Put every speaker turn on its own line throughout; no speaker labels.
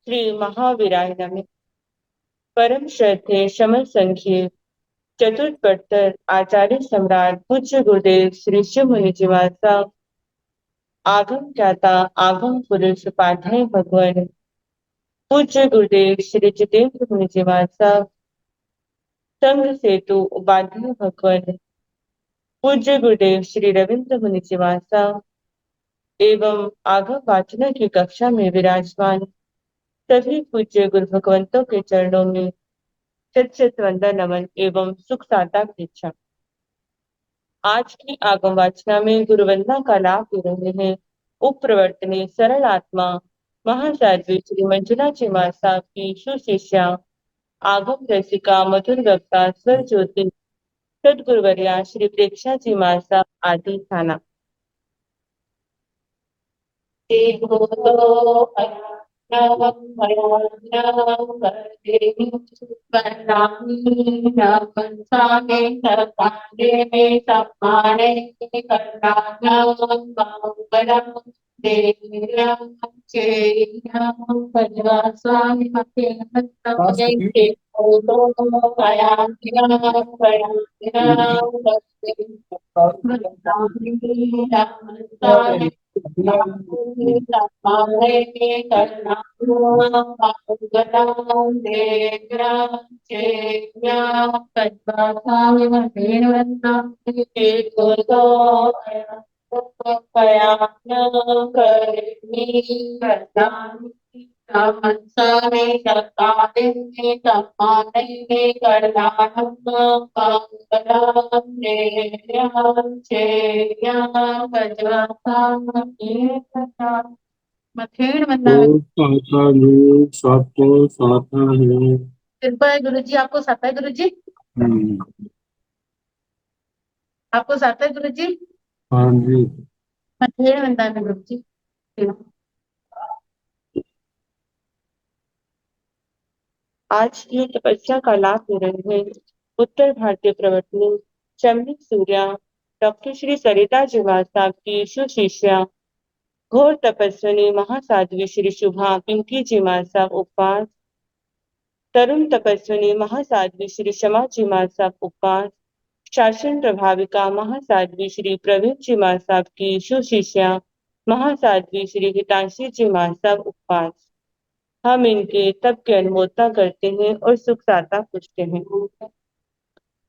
श्री महावीराय नमः। परम श्रद्धेय समर संघीय चतुर्थ आचार्य सम्राट पूज्य गुरुदेव श्री शिव मुनि जी महाराज आगम ज्ञाता आगम पुरुष उपाध्याय भगवान पूज्य गुरुदेव श्री जितेंद्र मुनि जी महाराज संघ सेतु उपाध्याय भगवान पूज्य गुरुदेव श्री रविंद्र मुनि जी महाराज एवं आगम वाचन की कक्षा में विराजमान सभी पूज्य गुरु भगवंतों के चरणों में शत शत वंदन नमन एवं सुख साता परीक्षा। आज की आगम वाचना में गुरुवंदना का लाभ ले रहे हैं उप प्रवर्तनी सरल आत्मा महासाध्वी श्री मंजुला जी साहब की सुशिष्या आगम रसिका मधुर वक्ता स्वर ज्योति सदगुरुवर्या श्री प्रेक्षा जी साहब आदि थाना।
सबको साथा है।
कृपा है गुरु जी, आपको साता है गुरु जी, आपको साता है गुरु जी।
हाँ जी।
मथेड़ वंदना में गुरु जी। आज की तपस्या का लाभ ले रहे हैं उत्तर भारतीय प्रवर्तनी चमनिक सूर्या डॉक्टर श्री सरिता जी साहब की सुशिष्या घोर तपस्विनी महासाध्वी श्री शुभा पिंकी जी साहब उपवास तरुण तपस्विनी महासाध्वी श्री शमा जी साहब उपवास शासन प्रभाविका महासाध्वी श्री प्रवीण जी साहब की सुशिष्या महासाध्वी श्री हितांशी जी साहब उपवास। हम इनके तप की अनुमोदना करते हैं और सुख साता पूछते हैं।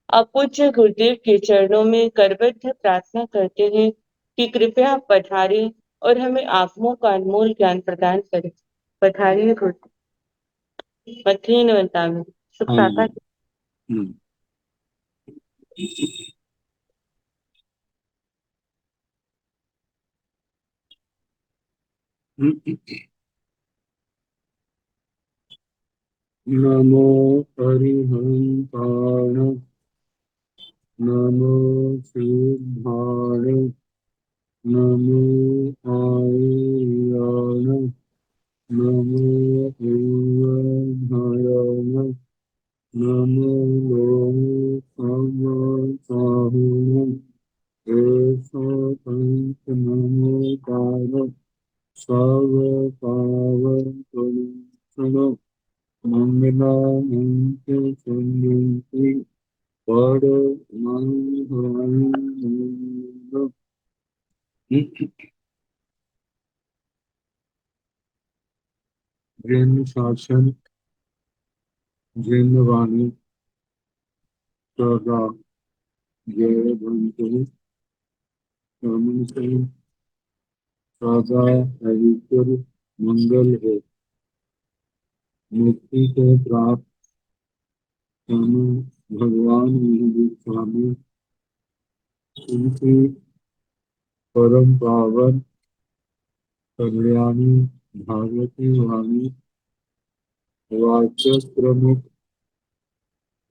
अब पूज्य गुरुदेव के चरणों में करबद्ध प्रार्थना करते हैं कि कृपया पधारें और हमें आत्मों का अनमोल ज्ञान प्रदान करें। पधारिए गुरुदेव। मथीन वंता में सुख साता।
नमो हरिहंताण नमो सिद्धाण नमो आयर्याण नमो एवधारण नमो लोकामसाहुण ऐसा पंच नमो कार सर्व पावन करुण मंगला मंत्र संगति पद मंगल जैन शासन जैन वाणी सदा जय भंतु सदा हरिपुर मंगल है। मुक्ति को प्राप्त स्वामी भगवान महावीर स्वामी उनकी परम पावन कल्याणी भागवती वाणी वाचक प्रमुख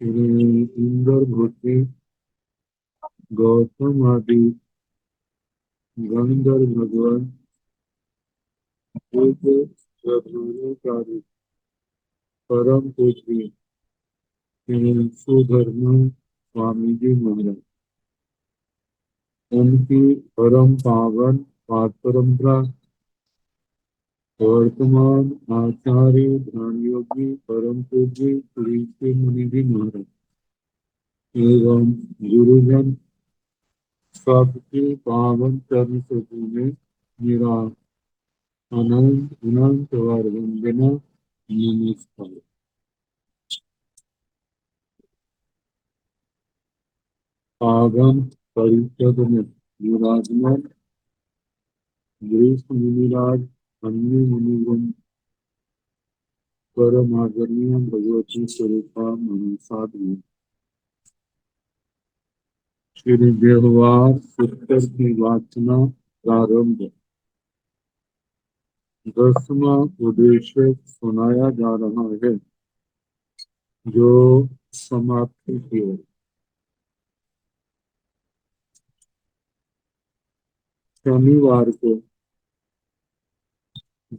इंद्र भूति गौतम आदि गंधर्व भगवान पूज्य प्रधानाचार्य परम पूज्य सुधर्म स्वामी जी महाराज उनकी परम पावन पाठ परंपरा वर्तमान आचार्य ध्यान योगी परम पूज्य श्री श्री मुनि जी महाराज एवं गुरुजन सबके पावन चरण सजू में मेरा अनंत अनंत बार वंदना नमस्कार। आगम परिषद में विराजमान वरिष्ठ मुनिराज अन्य मुनिगण परम आदरणीय भगवती स्वरूपा महासाधु श्री व्यवहार उत्तर की वाचना प्रारंभ। 10वां उद्देश्य सुनाया जा रहा है जो समाप्ति की ओर। शनिवार को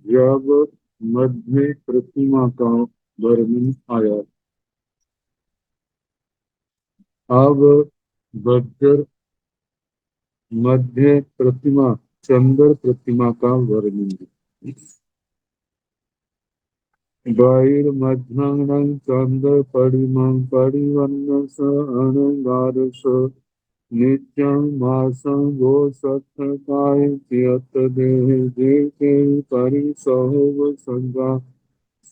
जब मध्य प्रतिमा का वर्णन आया, अब बज्र मध्य प्रतिमा चंद्र प्रतिमा का वर्णन है। वैर्मध्याह्नं चंद्र परिमं परिवन्न स अणंगार स नित्यं मासं वो सत्ताय यत देह देते परिसहोव संगा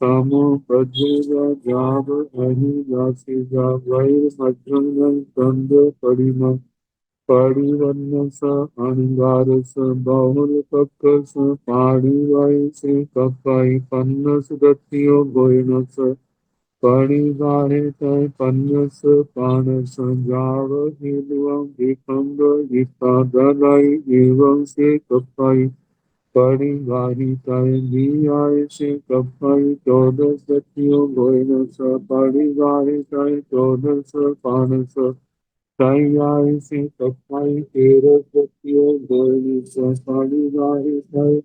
सामो प्रज्वल जाव अहि जासि जा वैर्मध्याह्नं चंद्र परिमं परिवन्न स अणंगार स बहुल पक्क स पाणिवाय से कपाई पन्नस गतियो गोयन परिवारे तय पन्नस पानस जाव हिलवं विखंग विपादलाई एवं से कपाई परिवारी तय दियाय से कपाई 14 गतियों गोयन स परिवारे तय 14 पानस तैयाय से कपाई 13 गतियों गोयन स परिवारे तय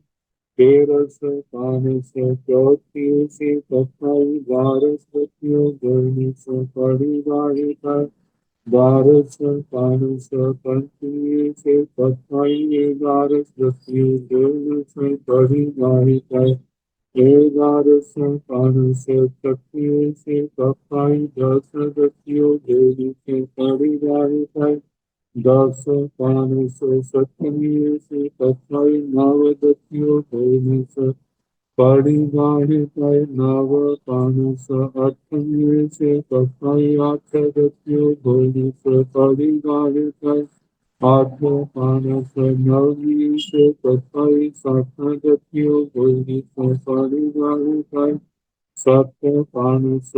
13 पानस चौथी से कथाई 12 गतियों गणित परिवार 12 पानस पंचमी से कथाई 11 गतियों गणित परिवार 11 पानस छठी से कथाई 10 गतियों गणित परिवार 10 पानस सप्तमी से कथाई 9 गतियों गणित परिवाहिताय नव पानस अठ्ठमी से कथाई 8 गतियों गणित परिवाहिताय 8 पानस नवमी से कथाई 7 गतियों गणित परिवाहिताय 7 पानस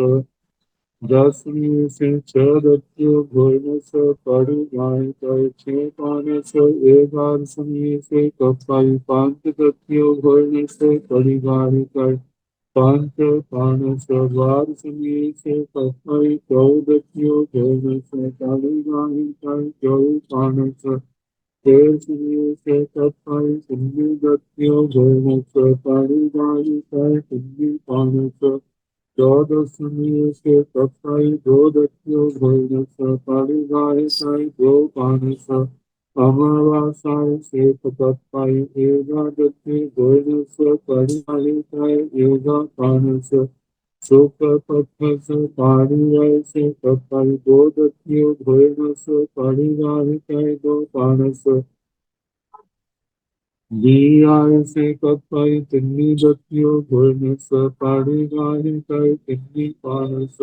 10वीं से 6 गतियों गणित परिवाहिताय 6 पानस 11वीं से कथाई 5 गतियों गणित परिवाहिताय 5 पानस 12वीं से कथाई 14 गतियों गणित परिवाहिताय 14 पानस 13वीं से कथाई 19 गतियों गणित परिवाहिताय 19 पानस 14वीं से कथाई 2 गतियों गणित परिवाहिताय 2 पानस अमावास्याय से कथाई 11 गति गणित परिवाहिताय 11 पानस शुक्ल पक्ष पारिवाय से कथाई 2 गतियों गणित परिवाहिताय 2 पानस दियाय से कथाई 3 गतियों गणित परिवाहिताय 3 पानस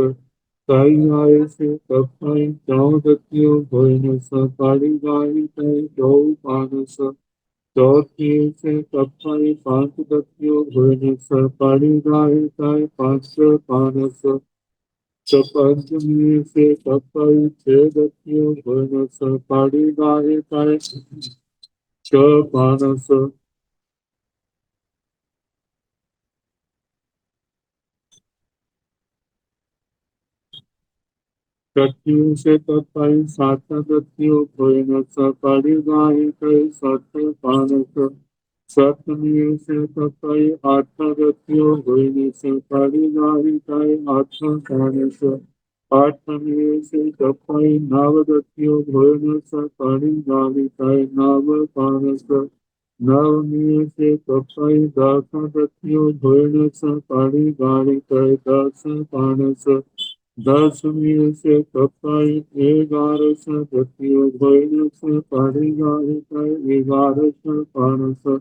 तैयाय से कथाई 4 गतियों गणित परिवाहिताय 2 पानस चौथी से कथाई 5 गतियों गणित परिवाहिताय 5 पानस पंचमी से कथाई 6 गतियों गणित परिवाहिताय 6 पानस गतियों से कथाई 7 गतियों गणित परिवाहिताय 7 पानस सप्तमी से कथाई 8 गतियों गणित परिवाहिताय 8 पानस आठवीं से कथाई 9 गतियों गणित परिवाहिताय 9 पानस नवमी से कपाई दास दत्यो भोजन स पाड़ी गाड़ी कर दास पानस दसमी से कपाई 11 दत्यो भोजन स पाड़ी गाड़ी कर 11 पानस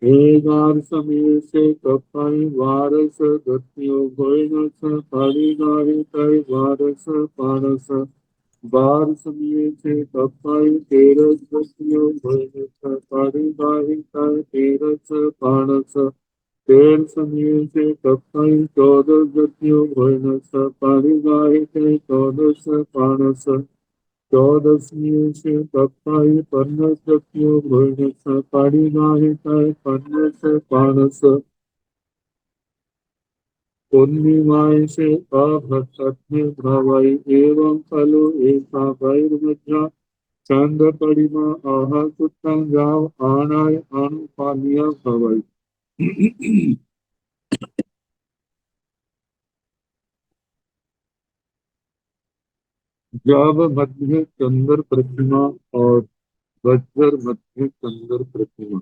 11 से कपाई 12 दत्यो भोजन स पाड़ी गाड़ी कर 12 पानस 12 से कपाई 13 दत्यो भोजन स पाड़ी गाड़ी कर 13 पानस 13 से कपाई 14 दत्यो भोजन स पाड़ी गाड़ी कर 14 पानस 14 से कपाई 15 दत्यो भोजन स पाड़ी गाड़ी कर 15 पानस 19 से अभ्रसत्य भवई एवं खलु एका वैर्मध्य चंद परिमा आह कुत्तं जाव आनाय अनुपालिया भवई जब मध्य चंद्र प्रतिमा और वज्र मध्य चंद्र प्रतिमा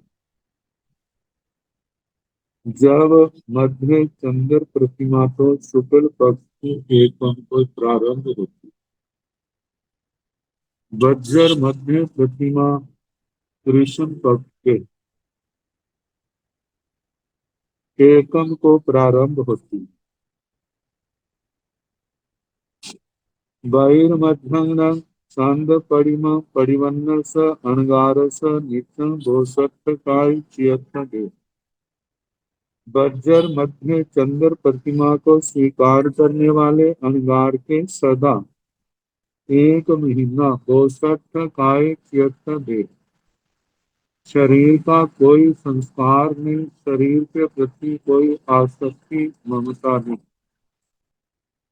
जब मध्य चंद्र प्रतिमा तो शुक्ल पक्ष की एकम को प्रारंभ होती वज्र मध्य प्रतिमा कृष्ण पक्ष के एकम को प्रारंभ होती बहिर्मध्यंगनं छांद परिमा परिवन्न स अणगार स नित्यं भोसत्त काय चियत्न दे बज्र मध्य चंद्र प्रतिमा को स्वीकार करने वाले अणगार के सदा 1 महीना भोसत्त काय चियत्न दे शरीर का कोई संस्कार नहीं शरीर के प्रति कोई आसक्ति ममता नहीं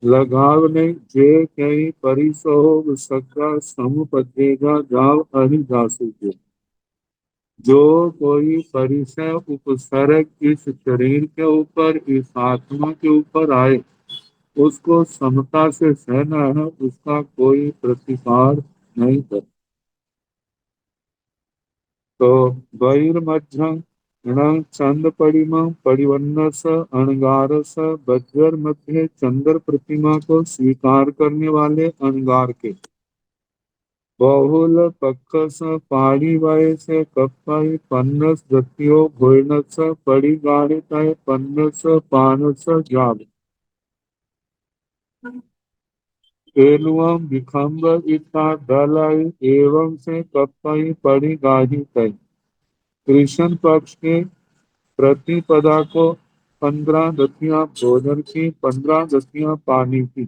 लगाव नहीं जे कहीं परिसोग सका समुपदेगा जाव अहि जासु के जो कोई परिसय उपसर्ग इस शरीर के ऊपर इस आत्मा के ऊपर आए उसको समता से सहना है उसका कोई प्रतिकार नहीं कर तो बहिर्मध्यं णं चंद परिमा परिवन्न स अणगार स बज्र मध्य चंद्र प्रतिमा को स्वीकार करने वाले अणगार के बहुल पक्ष पाड़ी वाय से कप्पाई पन्नस दत्यो भोजनस पड़ी गाढ़िताय पन्नस पानस जाब एनुअम विखम्ब इता दलाई एवं से कप्पाई पड़ी गाढ़िताय कृष्ण पक्ष के प्रतिपदा को 15 दतियां भोजन की 15 दतियां पानी की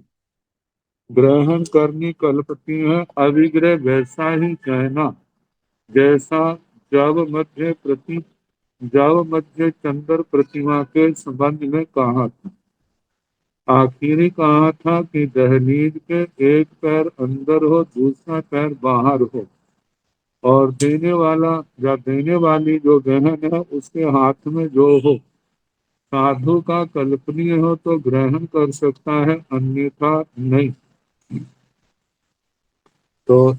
ग्रहण करनी कल्पती है अविग्रह वैसा ही कहना जैसा जब मध्य प्रति जब मध्य चंद्र प्रतिमा के संबंध में कहा था आखिरी कहा था कि दहलीज के एक पैर अंदर हो दूसरा पैर बाहर हो और देने वाला या देने वाली जो बहन है उसके हाथ में जो हो साधु का कल्पनीय हो तो ग्रहण कर सकता है अन्यथा नहीं तो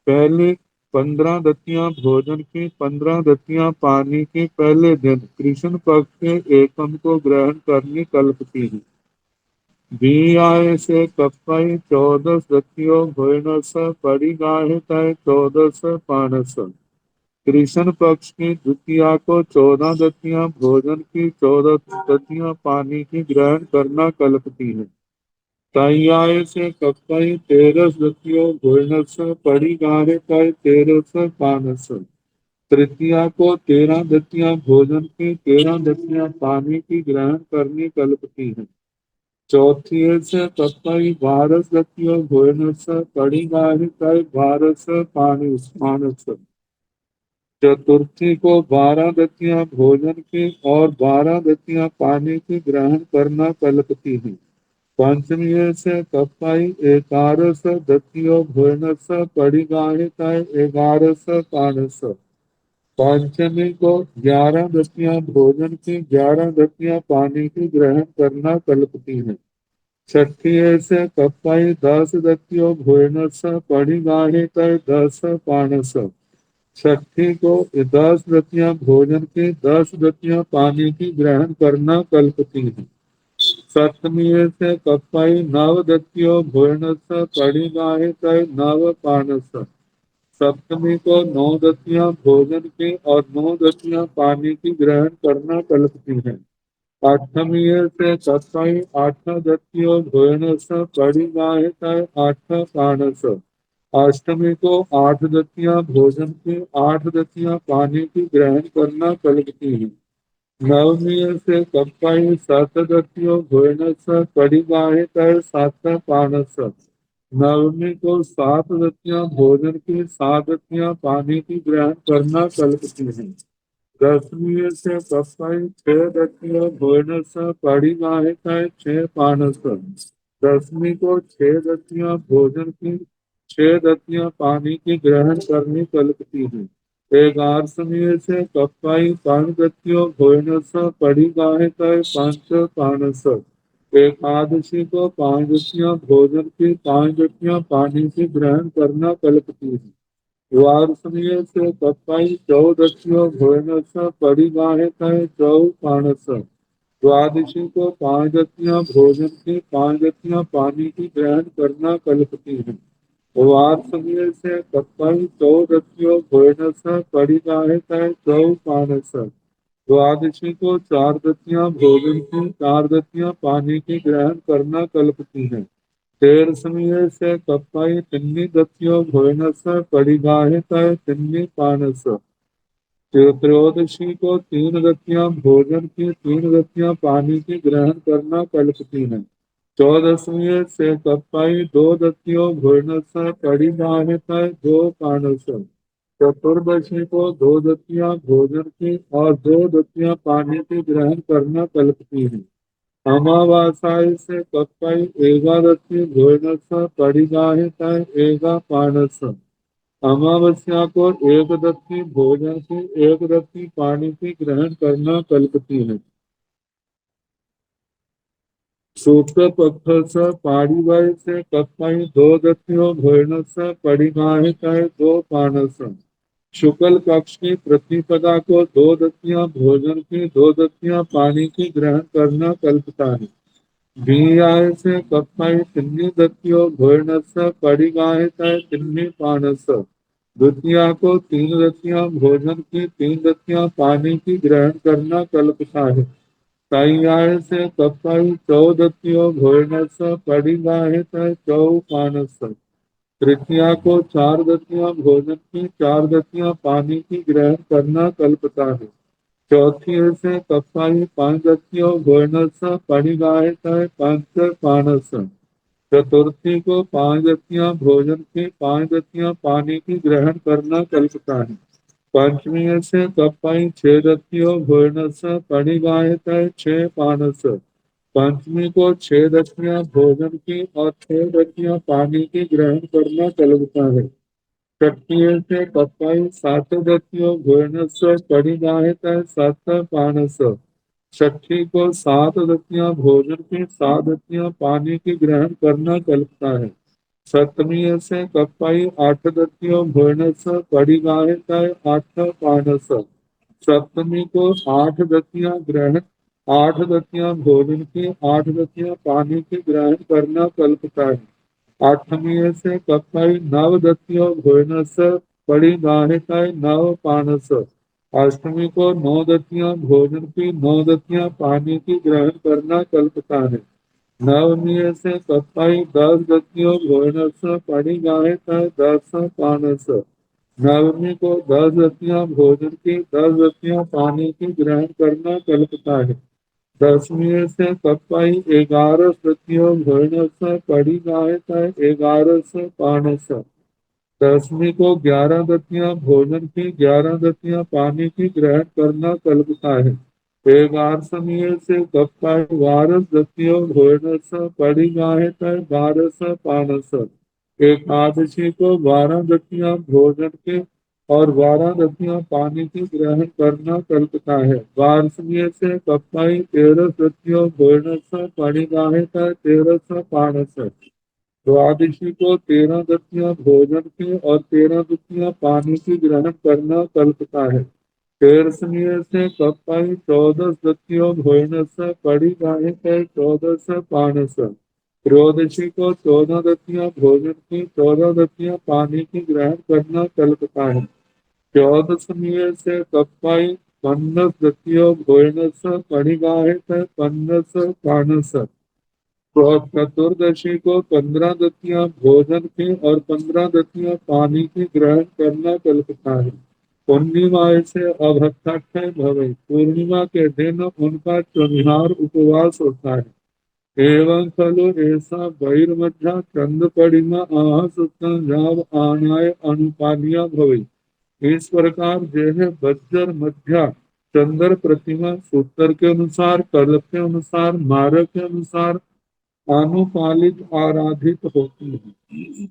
पहले 15 दतियां भोजन की 15 दतियां पानी की पहले दिन कृष्ण पक्ष के एकम को ग्रहण करनी कल्पती है बी आय से कप्पाई 14 दतियों भोजन स पड़ी गाहे तय 14 पानस कृष्ण पक्ष की द्वितीया को 14 दतियां भोजन की 14 दतियां पानी की ग्रहण करना कल्पती है तैयाय से कप्पाई 13 दतियों भोजनस पड़ी गाढ़े तय 13 पानस तृतीया को 13 दतियां भोजन की 13 दतियां पानी की ग्रहण करनी कल्पती है चौथी से कप्पाई 12 दतियों भोजनस पड़ी गाढ़े तय 12 पानस चतुर्थी को 12 दतियां भोजन की और 12 दतियां पानी की ग्रहण करना कल्पती है पंचमी से कप्पाई 11 दतियों भोजनस पड़ी गाढ़िताय 11 पानस पंचमी को 11 दतियां भोजन की 11 दतियां पानी की ग्रहण करना कल्पती है छठी से कप्पाई 10 दतियों भोजनस पड़ी गाढ़िताय 10 पानस छठी को 10 रतियां भोजन की, 10 रतियां पानी की ग्रहण करना कल्पती है। सप्तमी से कप्पाई नव दत्यो भोजनस कड़ी गाहे तय नव पानस। सप्तमी को 9 दतियां भोजन की और 9 दतियां पानी की ग्रहण करना कल्पती है। अष्टमी से सत्ताई 8 दतियों भोजनस कड़ी गाहे तय 8 पानस। अष्टमी को 8 दतियां भोजन की, 8 दतियां पानी की ग्रहण करना कल्पती है। नवमी से कप्पाई 7 दतियों भोजनस कड़ी गाहे तय 7 पानस। नवमी को 7 दतियां भोजन की, 7 दतियां पानी की ग्रहण करना कल्पती है। दसवीं से कप्पाई 6 दतियों भोजनस कड़ी गाहे तय 6 पानस। दसवीं को 6 दतियां भोजन की, 6 दतियां पानी की ग्रहण करनी कल्पती है। ग्यारहवीं से कप्पाई 5 दतियों भोजनस कड़ी गाहे तय 5 पानस। एकादशी को 5 दतियां भोजन की, 5 दतियां पानी की ग्रहण करना कल्पती है। वार्षणीय से कप्पाई 14 दतियों भोजनस कड़ी गाहे तय 14 पानस। द्वादशी को 5 दतियां भोजन की, 5 दतियां पानी की ग्रहण करना कल्पती है। वार्षणीय से कप्पाई 14 दतियों भोजनस कड़ी गाहे तय 14 पानस। द्वादशी को 4 दतियां भोजन की, 4 दतियां पानी की ग्रहण करना कल्पती है। तेरसवीं से कप्पाई तिन्नी दतियों भोजनस कड़ी गाहे तय 3 पानस। त्रयोदशी को 3 दतियां भोजन की, 3 दतियां पानी की ग्रहण करना कल्पती है। चौदसवीं से कप्पाई 2 दतियों भोजनस कड़ी गाहे तय 2 पानस। चतुर्दशी को 2 दतियां भोजन की और 2 दतियां पानी की ग्रहण करना कल्पती है। अमावास्या से कप्पाई एकादशी भोजनस कड़ी गाहे तय 1 पानस। अमावस्या को 1 दत्ती भोजन की, 1 दत्ती पानी की ग्रहण करना कल्पती है। शुक्ल पक्ष पाड़ी बाई से कप्पाई 2 दतियों भोजनस कड़ी गाहे तय 2 पानस। शुक्ल पक्ष की प्रतिपदा को 2 दतियां भोजन की, 2 दतियां पानी की ग्रहण करना कल्पता है। बीआई से कप्पाई तिन्नी दतियों भोजनस कड़ी गाहे तय 3 पानस। द्वितीया को 3 दतियां भोजन की, 3 दतियां पानी की ग्रहण करना कल्पता है। तैयाय से कप्पाई 14 दतियों भोजनस कड़ी गाहे तय 14 पानस। तृतीया को 4 दतियां भोजन की, 4 दतियां पानी की ग्रहण करना कल्पता है। चौथी से कप्पाई 5 दतियों भोजनस कड़ी गाहे तय 5 पानस। चतुर्थी को 5 दतियां भोजन की, 5 दतियां पानी की ग्रहण करना कल्पता है। पंचमी से कप्पाई 6 दतियों भोजनस कड़ी गाहे तय 6 पानस। पंचमी को 6 दतियां भोजन की और 6 दतियां पानी की ग्रहण करना कल्पता है। षष्ठी से कप्पाई 7 दतियों भोजनस कड़ी गाहे तय 7 पानस। छठी को 7 दतियां भोजन की, 7 दतियां पानी की ग्रहण करना कल्पता है। सप्तमी से कप्पाई 8 दतियों भोजनस कड़ी गाहे तय 8 पानस। सप्तमी को 8 दतियां ग्रहण, 8 दतियां भोजन की, 8 दतियां पानी की ग्रहण करना कल्पता है। आठवीं से कप्पाई 9 दतियों भोजनस कड़ी गाहे तय 9 पानस। अष्टमी को 9 दतियां भोजन की, 9 दतियां पानी की ग्रहण करना कल्पता है। नवमी से कप्पाई 10 दतियों भोजनस कड़ी गाहे तय 10 पानस। नवमी को 10 दतियां भोजन की, 10 दतियां पानी की ग्रहण करना कल्पता है। दसवीं से कप्पाई 11 दतियों भोजनस कड़ी गाहे तय 11 पानस। दसवीं को 11 दतियां भोजन की, 11 दतियां पानी की ग्रहण करना कल्पता है। 11वीं से कप्पाई 12 दतियों भोजनस कड़ी गाहे तय 12 पानस। एकादशी को 12 दतियां भोजन की और 12 दतियां पानी की ग्रहण करना कल्पता है। 12वीं से कप्पाई 13 दतियों भोजनस कड़ी गाहे तय 13 पानस। द्वादशी को 13 दतियां भोजन की और 13 दतियां पानी की ग्रहण करना कल्पता है। तेरसवीं से कपाई 14 दतियों भोजन से कड़ी गाय के 14 से पानस। त्रयोदशी को 14 दतियां भोजन की 14 दतियां पानी की ग्रहण करना कल्पता है। 14वीं से कपाई 15 दतियों भोजन से कड़ी गाय के 15 से पानस। तो चतुर्दशी को 15 दतियां भोजन की और 15 दतियां पानी की ग्रहण करना कल्पता है। पूर्णिमा से अवहत्थाक्षय भवे, पूर्णिमा के दिन उनका चौनिहार उपवास होता है। एवं खलु ऐसा बहिर्मध्या चंद परिमा आह सुतन जाव आनाय अनुपालिया भवे। इस प्रकार जय बज्र मध्या चंद्र प्रतिमा सूत्र के अनुसार, कल्प के अनुसार, मार्ग के अनुसार अनुपालित आराधित होती है।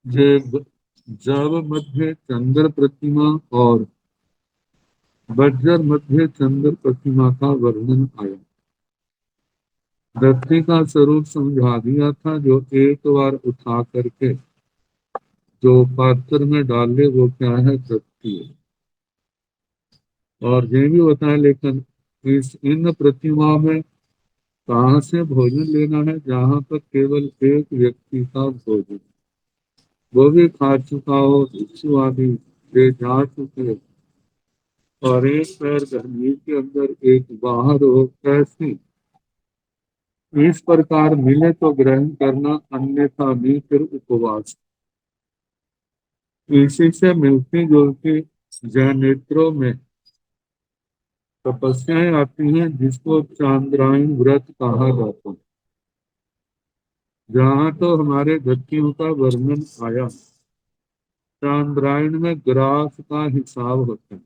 जब जब मध्य चंद्र प्रतिमा और बज्र मध्य चंद्र प्रतिमा का वर्णन आया, धरती का स्वरूप समझा दिया था। जो एक बार उठा करके जो पात्र में डाले वो क्या है, धरती है। और ये भी बताया, लेकिन इस इन प्रतिमा में कहाँ से भोजन लेना है, जहाँ पर केवल एक व्यक्ति का भोजन, वो भी खा चुका हो, भिक्षु आदि ले जा चुके हो, और एक पैर गंदगी के अंदर एक बाहर हो, कैसी इस प्रकार मिले तो ग्रहण करना, अन्यथा भी फिर उपवास। इसी से मिलती जुलती जैनेत्रों में तपस्याएं आती हैं, जिसको चांद्रायण व्रत कहा जाता है। जहाँ तो हमारे गतियों का वर्णन आया, चांद्रायण में ग्रास का हिसाब होता है।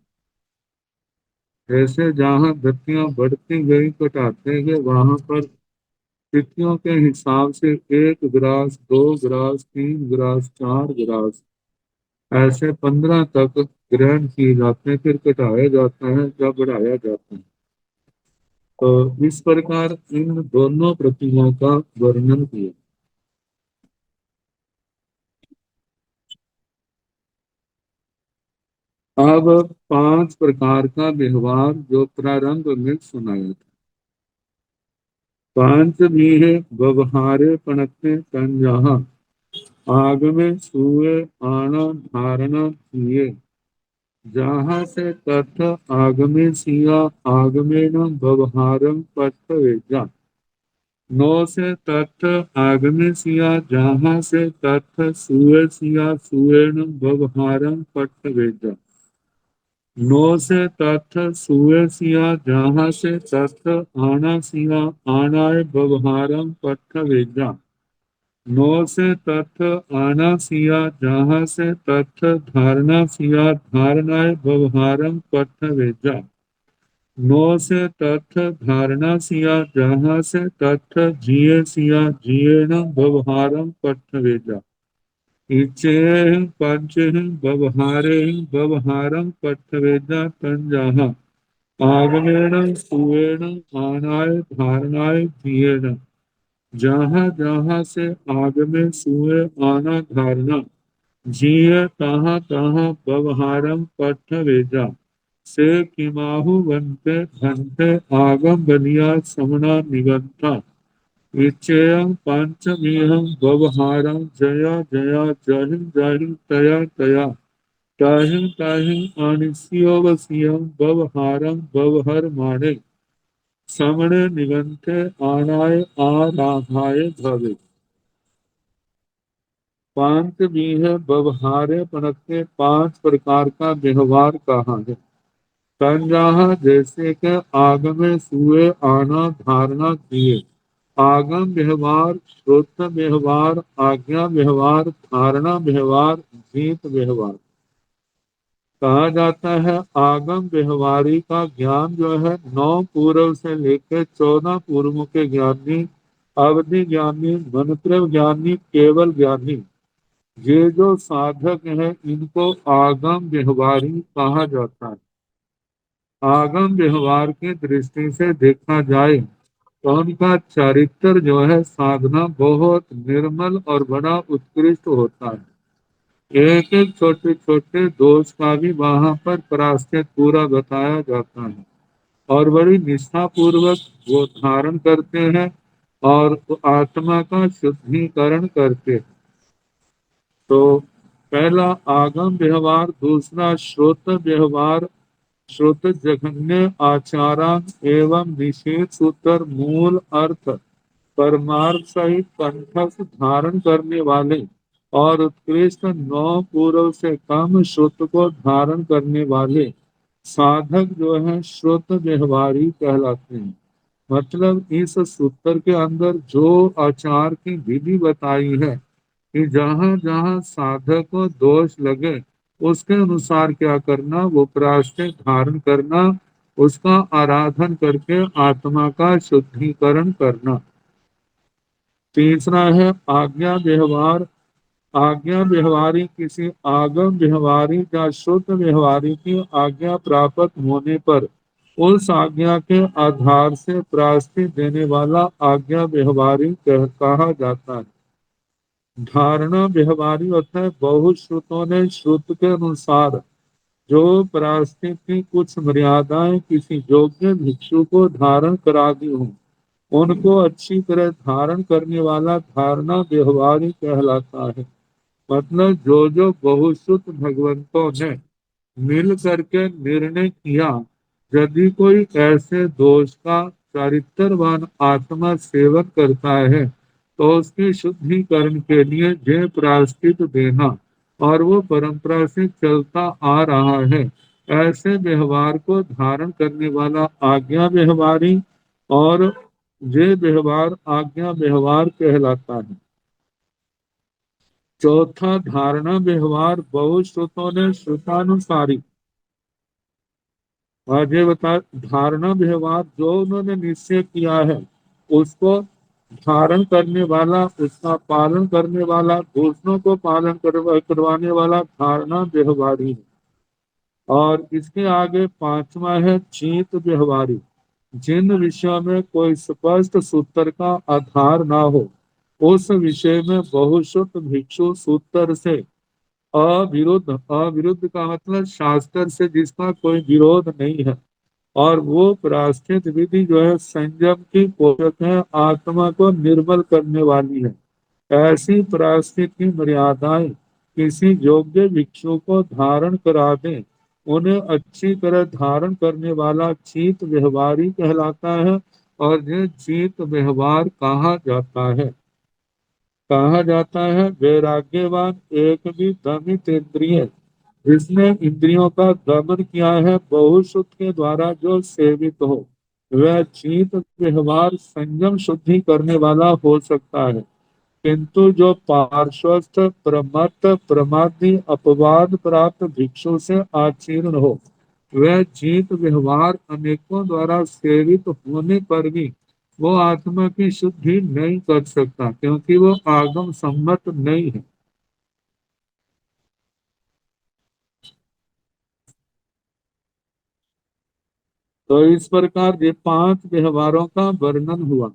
ऐसे जहाँ गतियां बढ़ती गई कटाते गए, वहां पर तिथियों के हिसाब से 1 ग्रास, 2 ग्रास, 3 ग्रास, 4 ग्रास, ऐसे 15 तक ग्रहण किए जाते हैं, फिर कटाया जाता है या बढ़ाया जाता है। तो इस प्रकार इन दोनों प्रतिमाओं का वर्णन किया। अब 5 प्रकार का व्यवहार जो प्रारंभ में सुनाया था। 5 भी है व्यवहारे पणते तंजहा, आगमे सूए आना धारणा किए। जहाँ से तथ आगमे सिया आगमे न व्यवहारम पथ वेजा। 9 से तथ आगमे सिया, जहाँ से तथ सूए सिया सूएण व्यवहारम पथ वेजा। 9 से तथ सूए सिया, जहाँ से तथ आना सिया आनाय व्यवहारम पथ वेजा। 9 से तथ आना सिया, जहाँ से तथ धारणा सिया धारणाय व्यवहारम पथ वेजा। 9 से तथ धारणा सिया, जहाँ से तथ जिये सिया जियेण व्यवहारम पथ वेजा। इचे पंच व्यवहारे व्यवहारम पथ वेजा तंजाहा, आगमेण सुवेण आनाय धारणाय जियेण। जहाँ जहाँ से आगमे सुए आना धारणा जिय, तहाँ तहाँ व्यवहारम पथ वेजा। से किमाहु बनते घंटे आगम बलिया समना निगंता। इच्छेयं पंचमीहं व्यवहारं जया जया जहिं जहिं तया तया। ताहिं ताहिं अनिस्योवसियं व्यवहारं व्यवहर माणे। समणे निगंते आनाय आराधाय भवे। 5 भी है व्यवहारे पनते, 5 प्रकार का व्यवहार कहा है। तंजाहा जैसे कि आगमे सुए आना धारणा किए। आगम व्यवहार, श्रोत्र व्यवहार, आज्ञा व्यवहार, धारणा व्यवहार, जीत व्यवहार। कहा जाता है आगम व्यवहारी का ज्ञान जो है 9 पूर्व से लेकर 14 पूर्वों के ज्ञानी, अवधि ज्ञानी, मंत्र ज्ञानी, केवल ज्ञानी, ये जो साधक है इनको आगम व्यवहारी कहा जाता है। आगम व्यवहार की दृष्टि से देखा जाए तो उनका चरित्र जो है साधना बहुत निर्मल और बड़ा उत्कृष्ट होता है। एक एक छोटे छोटे दोष का भी वहां पर प्रायश्चित पूरा बताया जाता है और बड़ी निष्ठा पूर्वक वो धारण करते हैं और आत्मा का शुद्धिकरण करते। तो पहला आगम व्यवहार, दूसरा श्रोत व्यवहार, श्रोत जघन्य आचारान एवं निषेध सूत्र मूल अर्थ परमार्थ सहित कंठस्थ धारण करने वाले और उत्कृष्ट नौ पूर्व से कम श्रुत को धारण करने वाले साधक जो है श्रुत व्यवहारी कहलाते हैं। मतलब इस सूत्र के अंदर जो आचार की विधि बताई है कि जहां जहां साधक को दोष लगे उसके अनुसार क्या करना, वो प्रायश्चित धारण करना, उसका आराधन करके आत्मा का शुद्धिकरण करना। तीसरा है आज्ञा व्यवहार। आज्ञा व्यवहारी किसी आगम व्यवहारी या शुद्ध व्यवहारी की आज्ञा प्राप्त होने पर उस आज्ञा के आधार से प्रायश्चित देने वाला आज्ञा व्यवहारी कहा जाता है। धारणा व्यवहारी होता है बहुत श्रुतों ने श्रुत के अनुसार जो प्रायश्चित की कुछ मर्यादाएं किसी योग्य भिक्षु को धारण करा दी हूँ, उनको अच्छी तरह धारण करने वाला धारणा व्यवहारी कहलाता है। मतलब जो जो बहुश्रुत भगवंतों ने मिल करके निर्णय किया, यदि कोई ऐसे दोष का चारित्रवान आत्मा सेवन करता है तो उसकी शुद्धिकरण के लिए जय प्रायश्चित देना, और वो परंपरा से चलता आ रहा है, ऐसे व्यवहार को धारण करने वाला आज्ञा व्यवहारी और ये व्यवहार आज्ञा व्यवहार कहलाता है। चौथा धारणा व्यवहार बहुत श्रुतों ने श्रुतानुसारी। और ये बता धारणा व्यवहार जो उन्होंने निश्चय किया है उसको धारण करने वाला, उसका पालन करने वाला, दूसरों को पालन करवाने वाला धारणा व्यवहारी है। और इसके आगे पांचवा है चित व्यवहारी। जिन विषयों में कोई स्पष्ट सूत्र का आधार ना हो उस विषय में बहुश्रुत भिक्षु सूत्र से अविरुद्ध, अविरुद्ध का मतलब शास्त्र से जिसका कोई विरोध नहीं है, और वो प्रायश्चित विधि जो है संयम की पोषक है, आत्मा को निर्मल करने वाली है। ऐसी प्रायश्चित की मर्यादाएं किसी योग्य भिक्षु को धारण करा दें, उन्हें अच्छी तरह धारण करने वाला चित व्यवहारी कहलाता है। और ये चित व्यवहार कहा जाता है वैराग्यवान एक भी दमित इंद्रिय, जिसने इंद्रियों का दमन किया है बहुश्रुत के द्वारा जो सेवित हो, वह चित व्यवहार संयम शुद्धि करने वाला हो सकता है। किंतु जो पार्श्वस्थ प्रमत्त प्रमादी अपवाद प्राप्त भिक्षु से आचीर्ण हो, वह चित व्यवहार अनेकों द्वारा सेवित होने पर भी वो आत्मा की शुद्धि नहीं कर सकता, क्योंकि वो आगम सम्मत नहीं है। तो इस प्रकार ये पांच व्यवहारों का वर्णन हुआ।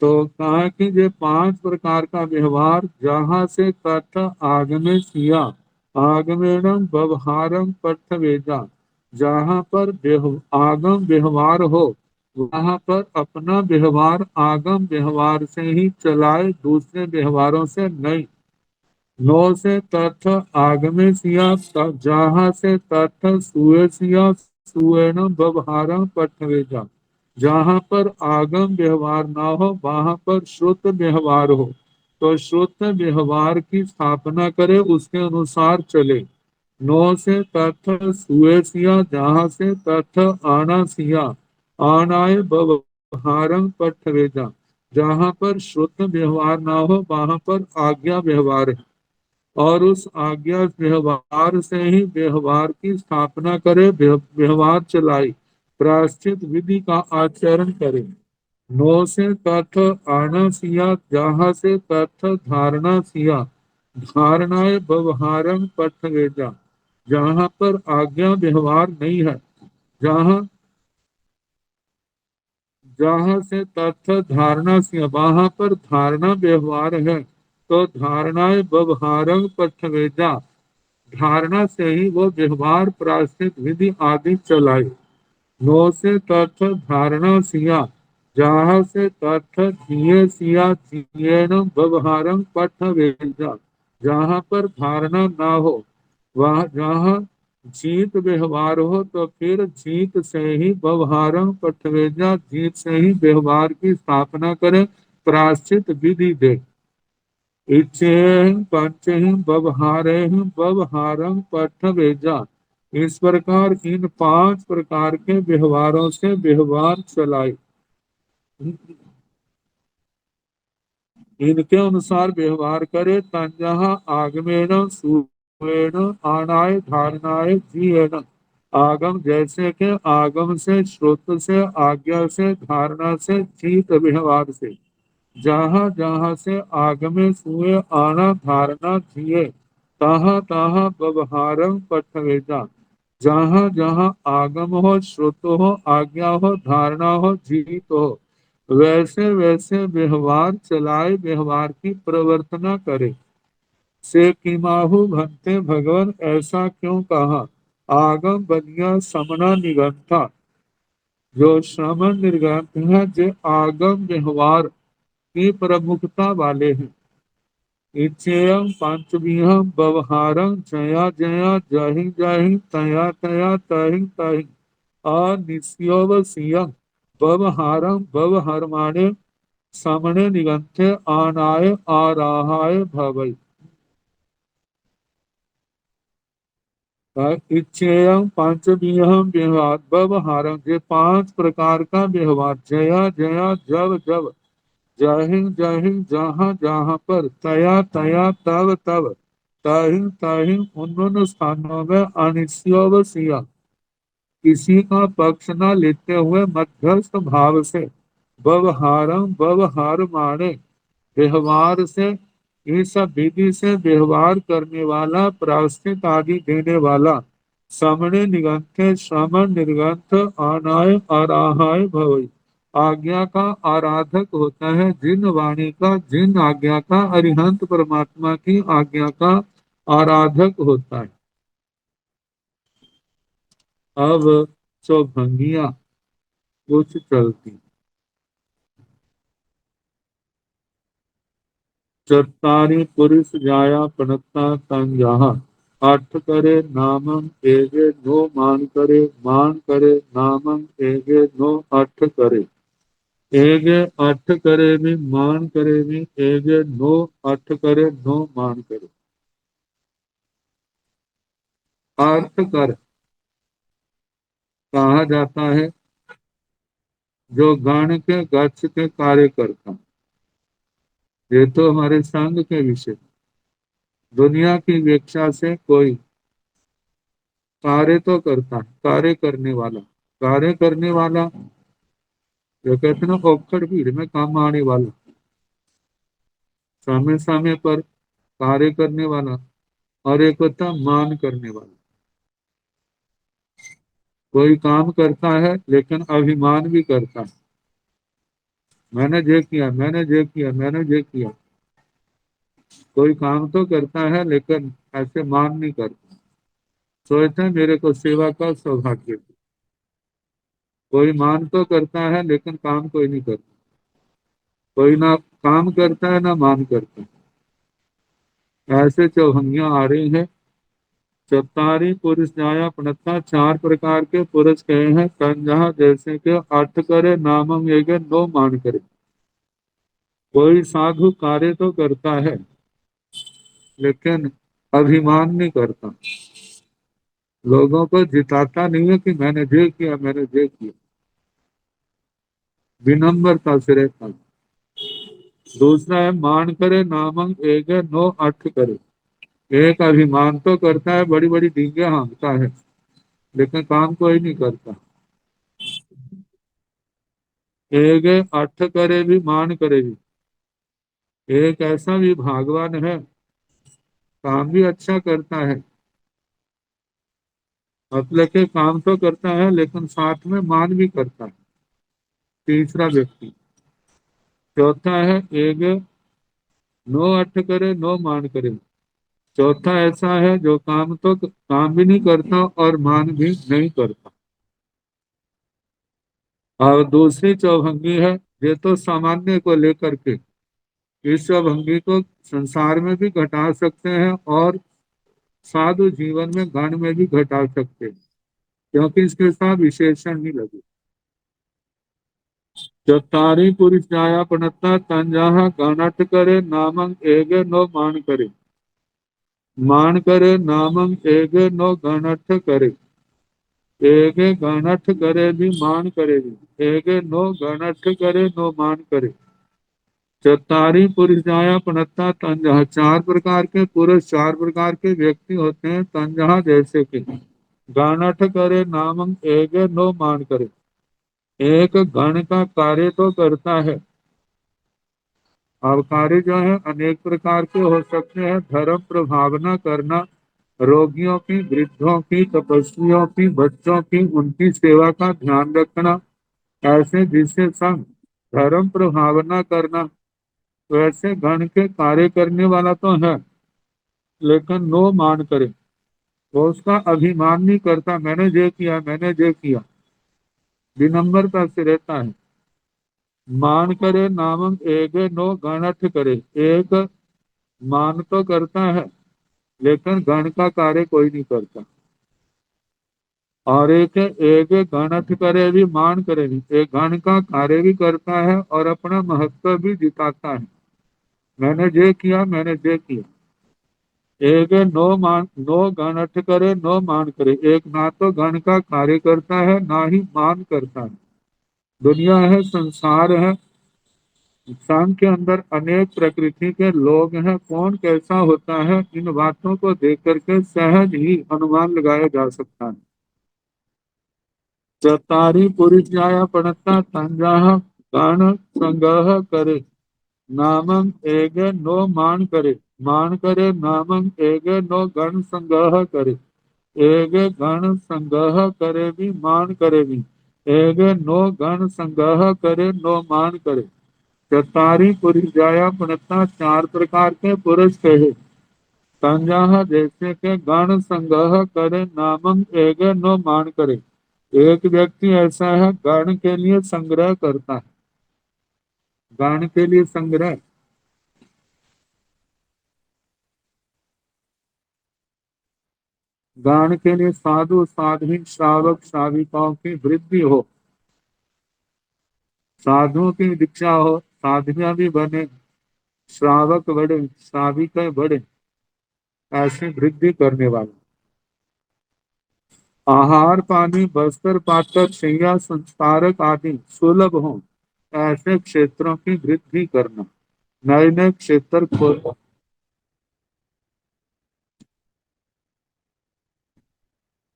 तो कहा कि ये पांच प्रकार का व्यवहार जहां से तथ आगमे सिया आगमेणम व्यवहारम पठवेजा, जहां पर आगम व्यवहार हो वहां पर अपना व्यवहार आगम व्यवहार से ही चलाए, दूसरे व्यवहारों से नहीं। नौ से तथ आगमे सिया, जहां से तथ सुए सिया सुएणम व्यवहारम पठवेजा, जहां पर आगम व्यवहार ना हो वहां पर श्रुत व्यवहार हो, तो श्रुत व्यवहार की स्थापना करे, उसके अनुसार चले। नौ से तथ सुएसिया, जहां से तथ आना सिया आनाय व्यवहारम पठवेजा, जहां पर श्रुत व्यवहार ना हो वहां पर आज्ञा व्यवहार है, और उस आज्ञा व्यवहार से ही व्यवहार की स्थापना करे, व्यवहार चलाई, प्रायश्चित विधि का आचरण करे। नौ से तथ आना सिया, जहाँ से तथ धारणा सिया धारणाए व्यवहारम पठवेजा, जहाँ पर आज्ञा व्यवहार नहीं है, जहाँ जहां से तत्व धारणा से, वहां पर धारणा व्यवहार है, तो धारणाएं व्यवहारं पठवेजा, धारणा से ही वो व्यवहार प्रायश्चित विधि आदि चलाए। नो से तत्व धारणा सिया, जहाँ से तत्व जिये सिया जियेन व्यवहारं पठवेजा, जहाँ पर धारणा ना हो, वह जहाँ जीत व्यवहार हो, तो फिर जीत से ही व्यवहारं पठवेजा, जीत से ही व्यवहार की स्थापना करे, प्रायश्चित विधि दे। इच्छेहि पंचहि व्यवहारेहि व्यवहारं पठवेजा, इस प्रकार इन 5 प्रकार के व्यवहारों से व्यवहार चलाए। इनके अनुसार व्यवहार करे, तंजहा आगमेन सुवेन आनाय धारणाय जीएन, आगम जैसे के आगम से, श्रुत से, आज्ञा से, धारणा से, चित व्यवहार से, जहाँ जहाँ से आगमे सुए आना धारणा जिए, तहाँ तहाँ व्यवहारं पठवेजा, जहाँ जहाँ आगम हो, श्रुत हो, आज्ञा हो, धारणा हो, जीवित हो, वैसे वैसे व्यवहार चलाए, व्यवहार की प्रवर्तना करे। से किमाहु भंते भगवान, ऐसा क्यों कहा। आगम बनिया समना निगंथा, जो श्रमण निर्गंथ है, जो आगम व्यवहार की प्रमुखता वाले हैं। इच्छेयं पंचविहं व्यवहारं जया जया जहि जहि तया तया तहि तहि अनिस्योवसीयं व्यवहारं व्यवहारमाणे समणे निगंथे आनाय आराहाय भवै। इच्छेयं पंचविहं व्यवहार व्यवहारं, ये 5 प्रकार का व्यवहार, जया जया जब जब, जहीं जहीं जहां जहां पर, तया तया तब तब, तहीं तहीं उन उन स्थानों में, अनिश्चयवसिया किसी का पक्ष न लेते हुए मध्यस्थ भाव से, व्यवहारं व्यवहार माने व्यवहार से, इस विधि से व्यवहार करने वाला, प्रायश्चित आदि देने वाला, समणे निगंथे श्रमण निर्गंथ, अनाय अराहाय भवै, आज्ञा का आराधक होता है, जिन वाणी का, जिन आज्ञा का, अरिहंत परमात्मा की आज्ञा का आराधक होता है। अब चौभंगियां कुछ चलती। चत्तारि पुरुष जाया पनता तंजहा, अठ करे नामं एगे नो मान करे नामं एगे नो अठ करे, एगे अठ करे भी मान करे भी, एगे नो अठ करे नो मान करे। अर्थ कर कहा जाता है जो गण के गच्छ के कार्य करता। ये तो हमारे संघ के विषय। दुनिया की वेक्षा से कोई कार्य तो करता है, कार्य करने वाला, कार्य करने वाला, जो कहते हैं ना औखड़ भीड़ में काम आने वाला, समय समय पर कार्य करने वाला, और एक होता मान करने वाला। कोई काम करता है लेकिन अभिमान भी करता है, मैंने ये किया, मैंने ये किया, मैंने ये किया। कोई काम तो करता है लेकिन ऐसे मान नहीं करता, सोचते हैं मेरे को सेवा का सौभाग्य। कोई मान तो करता है लेकिन काम कोई नहीं करता, कोई ना काम करता है ना मान करता है। ऐसे चौहंगियां आ रही है। चौतारी पुरुष न्याय अपनता, 4 प्रकार के पुरुष कहे हैं, कंजहा जैसे के, अठ करे नामम एगे नो मान करे। कोई साधु कार्य तो करता है लेकिन अभिमान नहीं करता, लोगों को जिताता नहीं है कि मैंने ये किया, मैंने ये किया, विनम्रता से रहता है। दूसरा है मान करे नामं एगे नो अठ करे। एक अभिमान तो करता है, बड़ी बड़ी डींगे हाँकता है लेकिन काम कोई नहीं करता। एक अठ करे भी मान करे भी। एक ऐसा भी भगवान है, काम भी अच्छा करता है, मतलब के काम तो करता है लेकिन साथ में मान भी करता है। तीसरा व्यक्ति। चौथा है एक नो अठ करे नो मान करे। चौथा ऐसा है जो काम तो काम भी नहीं करता और मान भी नहीं करता। और दूसरी चौभंगी है, ये तो सामान्य को लेकर के। इस चौभंगी को संसार में भी घटा सकते हैं और साधु जीवन में गण में भी घटा सकते हैं, क्योंकि इसके साथ विशेषण नहीं लगे। चौथारी पुरुष जाया पणता तंजाहा गणट करे नामंग एगे नो मान करे। मान करे नामंग एगे नो गणठ करे। एगे गणठ करे भी मान करे भी। एगे नो गणठ करे नो मान करे। चौथारी पुरुष जाया पणता तंजहा। चार प्रकार के पुरुष, चार प्रकार के व्यक्ति होते हैं तंजहा जैसे कि। गणठ करे नामंग एगे नो मान करे। एक गण का कार्य तो करता है। अब कार्य जो है अनेक प्रकार के हो सकते हैं। धर्म प्रभावना करना, रोगियों की, वृद्धों की, तपस्वियों की, बच्चों की, उनकी सेवा का ध्यान रखना, ऐसे जिससे संग धर्म प्रभावना करना। वैसे गण के कार्य करने वाला तो है, लेकिन नो मान करे। वो उसका अभिमान नहीं करता, मैंने ये किया, मैंने ये किया। विनम्रता से रहता है। मान करे नामक एक नो गणठ करे। एक मान तो करता है, लेकिन गण का कार्य कोई नहीं करता। और एक गणठ करे भी मान करे भी। एक गण का कार्य भी करता है और अपना महत्व भी जिताता है। मैंने ये किया, मैंने ये किया। एक नो मान, नो गणठ करे नो मान करे। एक ना तो गण का कार्य करता है, ना ही मान करता है। दुनिया है, संसार है, इंसान के अंदर अनेक प्रकृति के लोग हैं। कौन कैसा होता है, इन बातों को देख करके सहज ही अनुमान लगाया जा सकता है। चतारी पुरुष जाया पड़ता तंजाह गण संगह करे। नामं एगे नो मान करे। मान करे नामं एगे नो गण संगह करे। एगे गण संगह करे भी मान करे भी। एगे नो गण संगह करे नो मान करे। चतारी पुरुष जाया पड़ता, चार प्रकार के पुरुष कहे। संजह जैसे के गण संग्रह करे नामं एक नो मान करे। एक व्यक्ति ऐसा है गण के लिए संग्रह करता है। गण के लिए संग्रह, गण के लिए साधु साध्वी श्रावक श्राविकाओं की वृद्धि हो, साधुओं की दीक्षा हो, साधवियां भी बने, श्रावक बढ़े, श्राविका बढ़े, ऐसी वृद्धि करने वाला। आहार पानी बस्तर पात्र शैया संस्कारक आदि सुलभ हो, ऐसे क्षेत्रों की वृद्धि करना। नए नए क्षेत्र खोलना।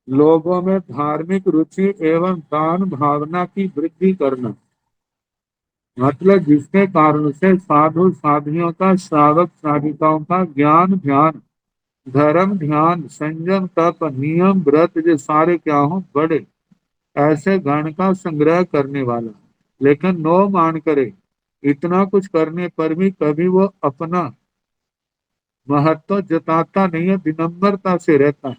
लोगों में धार्मिक रुचि एवं दान भावना की वृद्धि करना। मतलब जिसके कारण से साधु साधुओं का, श्रावक श्राविकाओं का ज्ञान ध्यान, धर्म ध्यान, संयम तप नियम व्रत ये सारे क्या हो बड़े। ऐसे गण का संग्रह करने वाला। लेकिन नो मान करे, इतना कुछ करने पर भी कभी वो अपना महत्व जताता नहीं है, विनम्रता से रहता है।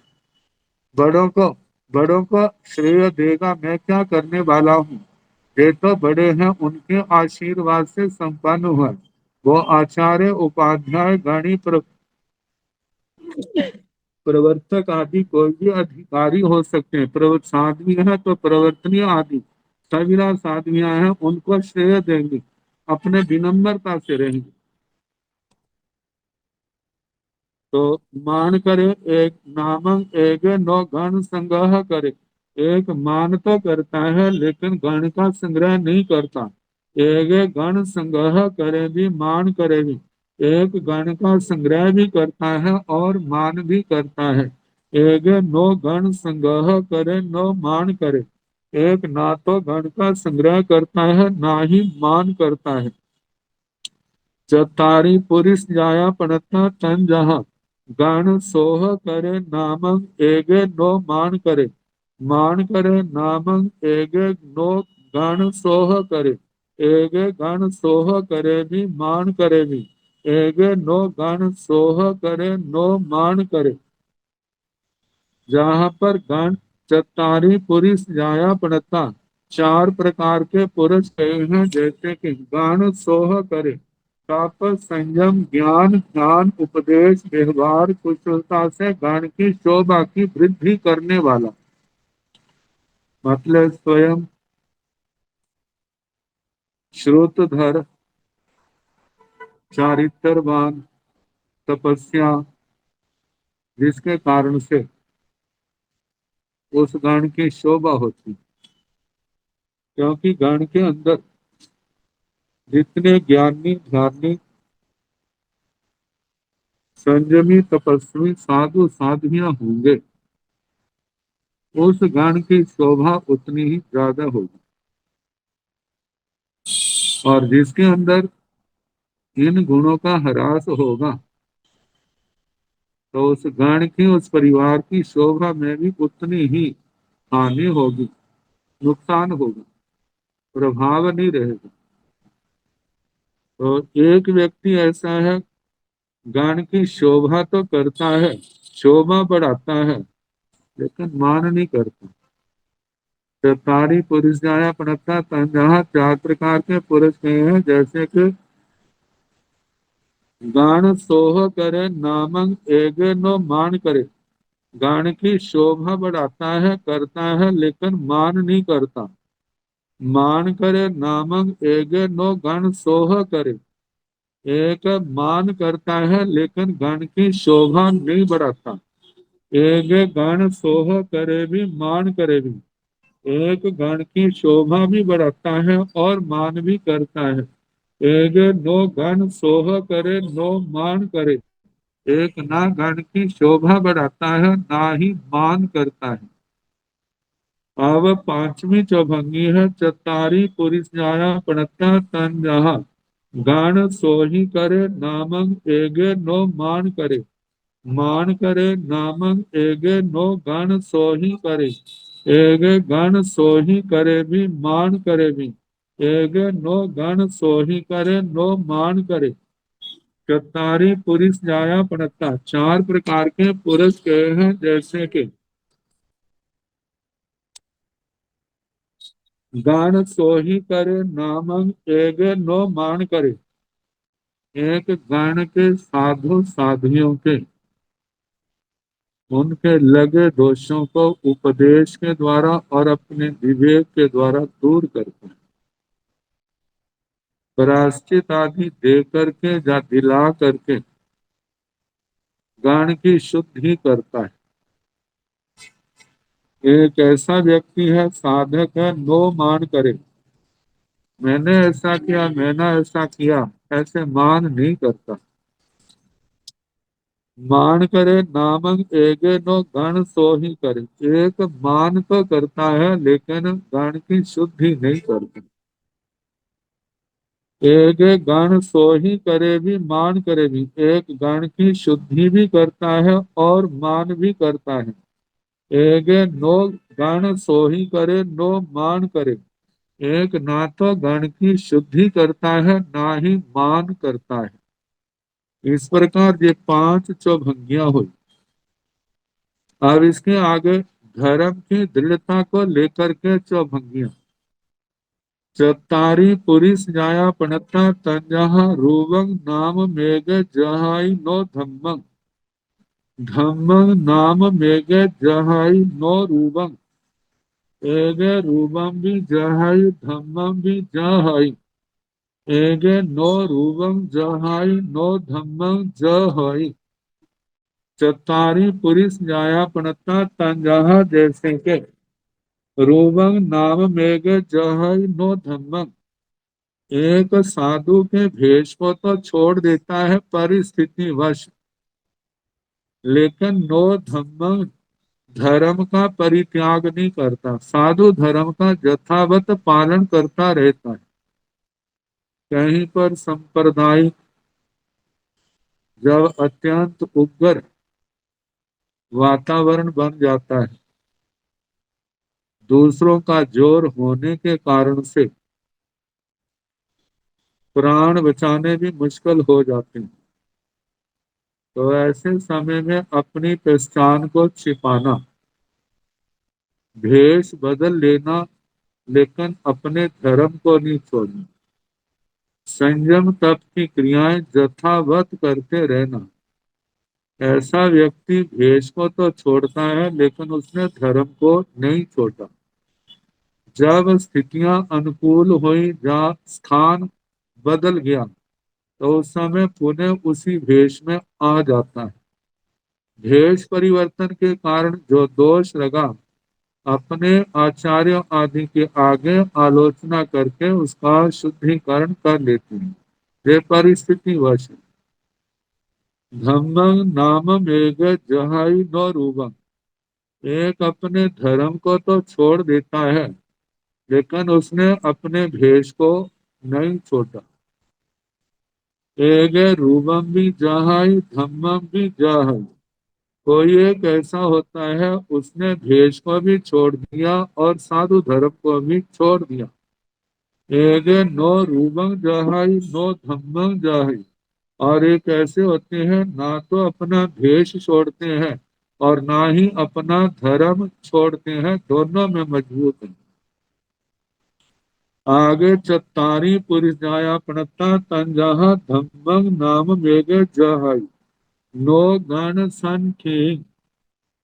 बड़ों को बड़ों को श्रेय देगा, मैं क्या करने वाला हूँ। ये तो बड़े हैं, उनके आशीर्वाद से संपन्न हुआ। वो आचार्य उपाध्याय गणी प्रवर्तक आदि कोई भी अधिकारी हो सकते हैं। साध्वी है तो प्रवर्तनीय आदि सभी साध्वियां हैं, उनको श्रेय देंगे, अपने विनम्रता से रहेंगे। तो मान करे एक नामं एक नो गण संग्रह करे। एक मान तो करता है, लेकिन गण का संग्रह नहीं करता। एक गण संग्रह करे भी मान करे भी। एक गण का संग्रह भी करता है और मान भी करता है। एक नो गण संग्रह करे नो मान करे। एक ना तो गण का संग्रह करता है, ना ही मान करता है। चतारी पुरुष जाया पड़ता तन जहा। गण सोह करे नामं एगे नो मान करे। मान करे नामं एगे नो गण सोह करे, एगे गण सोह करे भी मान करे भी, एगे नो गण सोह करे नो मान करे। जहां पर गण चतारी पुरुष जाया पड़ता, चार प्रकार के पुरुष कहे हैं, जैसे कि गण सोह करे, तप संयम ज्ञान ज्ञान उपदेश व्यवहार कुशलता से गण की शोभा की वृद्धि करने वाला, मतलब स्वयं श्रोतधर, चारित्रवान, तपस्या, जिसके कारण से उस गण की शोभा होती, क्योंकि गण के अंदर जितने ज्ञानी ध्यानी संयमी तपस्वी साधु साध्वियां होंगे, उस गण की शोभा उतनी ही ज्यादा होगी। और जिसके अंदर इन गुणों का ह्रास होगा, तो उस गण की उस परिवार की शोभा में भी उतनी ही हानि होगी, नुकसान होगा, प्रभाव नहीं रहेगा। तो एक व्यक्ति ऐसा है, गण की शोभा तो करता है, शोभा बढ़ाता है, लेकिन मान नहीं करता। चरतारी पुरुष जाया पड़ता तन, जहाँ चार प्रकार के पुरुष कहे हैं, जैसे कि गान सोह करे नामंग एगे नो मान करे। गान की शोभा बढ़ाता है, करता है, लेकिन मान नहीं करता। मान करे नामंग एगे नो गण सोह करे, एक मान करता है लेकिन गण की शोभा नहीं बढ़ाता। एगे गण सोह करे भी मान करे भी, एक गण की शोभा भी बढ़ाता है और मान भी करता है। एक नो गण सोह करे नो मान करे, एक ना गण की शोभा बढ़ाता है ना ही मान करता है। अब पांचवी चौभंगी है, चतारी पुरुष जाया पड़ता तन जहा, गण सोही करे नामंग एगे नो मान करे, मान करे नामंग एगे नो गण सोही करे, एगे गण सोही करे भी मान करे भी, एगे नो गण सोही करे नो मान करे। चतारी पुरुष जाया पड़ता, चार प्रकार के पुरुष कहे हैं, जैसे कि गण सोही करे नामंग एगे नो मान करे, एक गण के साधु साधियों के उनके लगे दोषों को उपदेश के द्वारा और अपने विवेक के द्वारा दूर करता है। प्रायश्चित आदि दे करके या दिला करके गण की शुद्धि करता है। एक ऐसा व्यक्ति है, साधक है, नो मान करे, मैंने ऐसा किया मैंने ऐसा किया, ऐसे मान नहीं करता। मान करे नामंग एगे नो गण सो ही करे, एक मान तो करता है लेकिन गण की शुद्धि नहीं करता। एक गण सो ही करे भी मान करे भी, एक गण की शुद्धि भी करता है और मान भी करता है। एक नो गण सो ही करे नो मान करे, एक ना तो गण की शुद्धि करता है ना ही मान करता है। इस प्रकार ये पांच चौभंगियां हुई। अब इसके आगे धर्म की दृढ़ता को लेकर के चौभंगियां। चतारी पुरुष जाया पणता तंजहा रूवंग नाम मेघ जहाई नो धम्मंग, धम्मंग नाम मेघ जहाई नो रूवंग, एगे रूबम भी जहाई धम्मम भी जहाई, एगे नो रूबम जहाई नो धम्मम जहाई। चतारी पुरुष जाया पणता तंजहा, जैसे के रूबंग नाम मेघ जहाई नो धम्मंग, एक साधु के भेष को तो छोड़ देता है परिस्थितिवश, लेकिन नो धम्म धर्म का परित्याग नहीं करता, साधु धर्म का यथावत पालन करता रहता है। कहीं पर सांप्रदायिक जब अत्यंत उग्र वातावरण बन जाता है, दूसरों का जोर होने के कारण से प्राण बचाने भी मुश्किल हो जाते हैं। तो ऐसे समय में अपनी पहचान को छिपाना, भेष बदल लेना, लेकिन अपने धर्म को नहीं छोड़ना, संयम तप की क्रियाएं यथावत करते रहना, ऐसा व्यक्ति भेष को तो छोड़ता है लेकिन उसने धर्म को नहीं छोड़ा। जब स्थितियां अनुकूल हुई, जहाँ स्थान बदल गया, तो उस समय पुनः उसी भेष में आ जाता है। भेष परिवर्तन के कारण जो दोष लगा, अपने आचार्य आदि के आगे आलोचना करके उसका शुद्धिकरण कर लेते हैं। ये परिस्थिति वश धम्मं नाम मेघ जहाई न रूपम। एक अपने धर्म को तो छोड़ देता है लेकिन उसने अपने भेष को नहीं छोड़ा। एक रूपम भी जहाई धम्मम भी जहाई। कोई एक ऐसा होता है, उसने भेष को भी छोड़ दिया और साधु धर्म को भी छोड़ दिया। एक नो रूबंग जाहाई नो धम्मंग जाहाई। और एक ऐसे होते हैं, ना तो अपना भेष छोड़ते हैं और ना ही अपना धर्म छोड़ते हैं, दोनों में मजबूत हैं। आगे चत्तारी पुरुष जाया प्रणता तंजाहा धम्मंग नाम मेघ जाहाई नो गण संख्य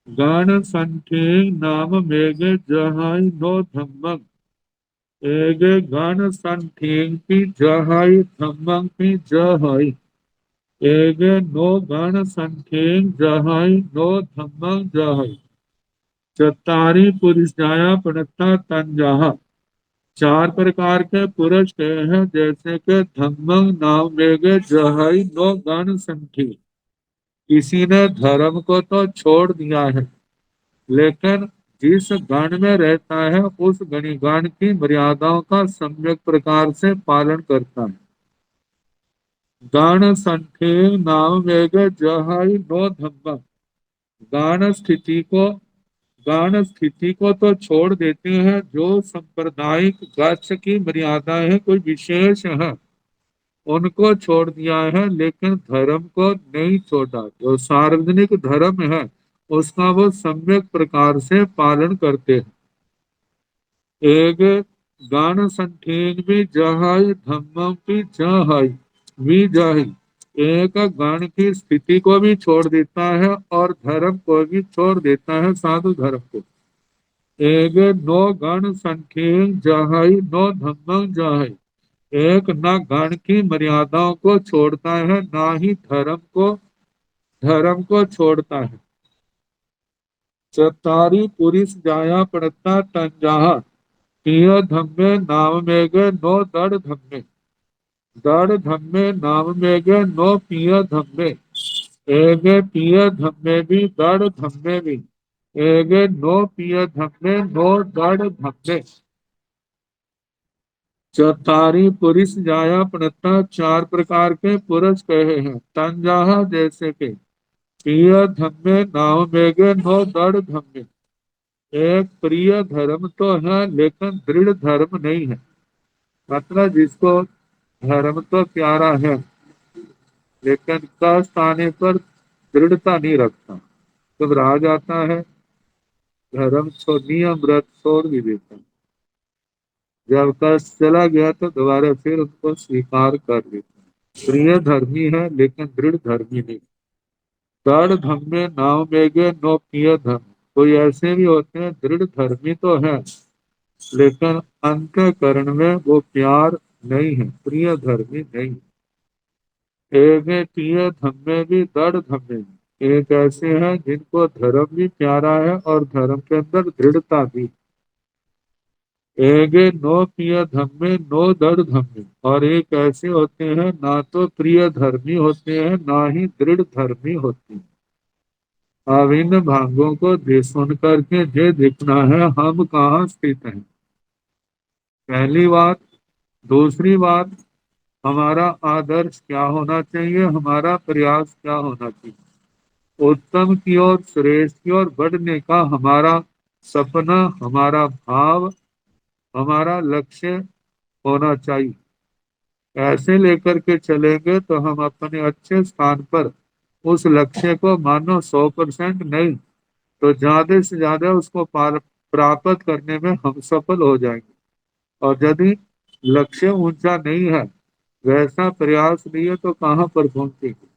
गण संठे नाम मेघ जहाई नो धम्मं। एक गण संठेंग की जहाई धम्मं की जहाई। एक नो गण संठेंग जहाई नो धम्मं जहाई। चतारी पुरुष जाया पड़ता तन जहा। चार प्रकार के पुरुष कहे हैं, जैसे कि धम्मं नाम मेघ जहाई नो गण संठी। किसी ने धर्म को तो छोड़ दिया है लेकिन जिस गण में रहता है उस गणिगण की मर्यादाओं का सम्यक प्रकार से पालन करता है। गण संठे नाम वेग जहाई नो धम्म। गण स्थिति को गण स्थिति को तो छोड़ देते हैं, जो सांप्रदायिक गच्छ की मर्यादाएं हैं, कोई विशेष है, उनको छोड़ दिया है लेकिन धर्म को नहीं छोड़ा। जो सार्वजनिक धर्म है उसका वो सम्यक प्रकार से पालन करते हैं। एक गान संठेन भी जहाई धम्मम भी जहाई भी जाही। एक गण की स्थिति को भी छोड़ देता है और धर्म को भी छोड़ देता है, साधु धर्म को। एक नो गण संठेन जहाई नो धम्मम जहाई। एक न गण की मर्यादाओं को छोड़ता है, ना ही धर्म को छोड़ता है। चतारी पुरुष जाया पड़ता तंजाहा पिय धम्मे नाम मेघ नो दड़ धम्मे। दड़ धम्मे नाम मेघ नो पिय धम्मे। एक पिय धम्मे भी दड़ धम्मे भी। एक नो पिय धम्मे नो दड़ धम्मे। चौतारी पुरुष जाया पड़ता चार प्रकार के पुरुष कहे हैं, तंजाहा जैसे के प्रिय धम्मे नाव मेघे नो दड़ धम्मे। एक प्रिय धर्म तो है लेकिन दृढ़ धर्म नहीं है। मतलब जिसको धर्म तो प्यारा है लेकिन कष्ट आने पर दृढ़ता नहीं रखता, घबरा जाता है, धर्म छोड़ नियम व्रत छोड़ भी देता है। जब कष्ट चला गया तो दोबारा फिर उनको स्वीकार कर लेता है। प्रिय धर्मी है लेकिन दृढ़ धर्मी नहीं। दृढ़ धर्मे नाव मेघे नो प्रिय धर्म। कोई ऐसे भी होते हैं दृढ़ धर्मी तो है लेकिन अंतःकरण में वो प्यार नहीं है, प्रिय धर्मी नहीं। एक प्रिय धम्मे भी दृढ़ धम्मे भी। एक ऐसे हैं जिनको धर्म भी प्यारा है और धर्म के अंदर दृढ़ता भी। एक नो प्रिय धम्मे नो दृढ़ धम्मे। और एक ऐसे होते हैं ना तो प्रिय धर्मी होते हैं ना ही दृढ़ धर्मी होते हैं। अब इन भागों को सुन करके ये देखना है हम कहाँ स्थित हैं, पहली बात। दूसरी बात, हमारा आदर्श क्या होना चाहिए, हमारा प्रयास क्या होना चाहिए। उत्तम की ओर, श्रेष्ठ की ओर बढ़ने का हमारा सपना हमारा भाव, हमारा लक्ष्य होना चाहिए। ऐसे लेकर के चलेंगे तो हम अपने अच्छे स्थान पर उस लक्ष्य को मानो 100% नहीं तो ज्यादा से ज्यादा उसको प्राप्त करने में हम सफल हो जाएंगे। और यदि लक्ष्य ऊंचा नहीं है, वैसा प्रयास नहीं है, तो कहाँ पर पहुंचेंगे।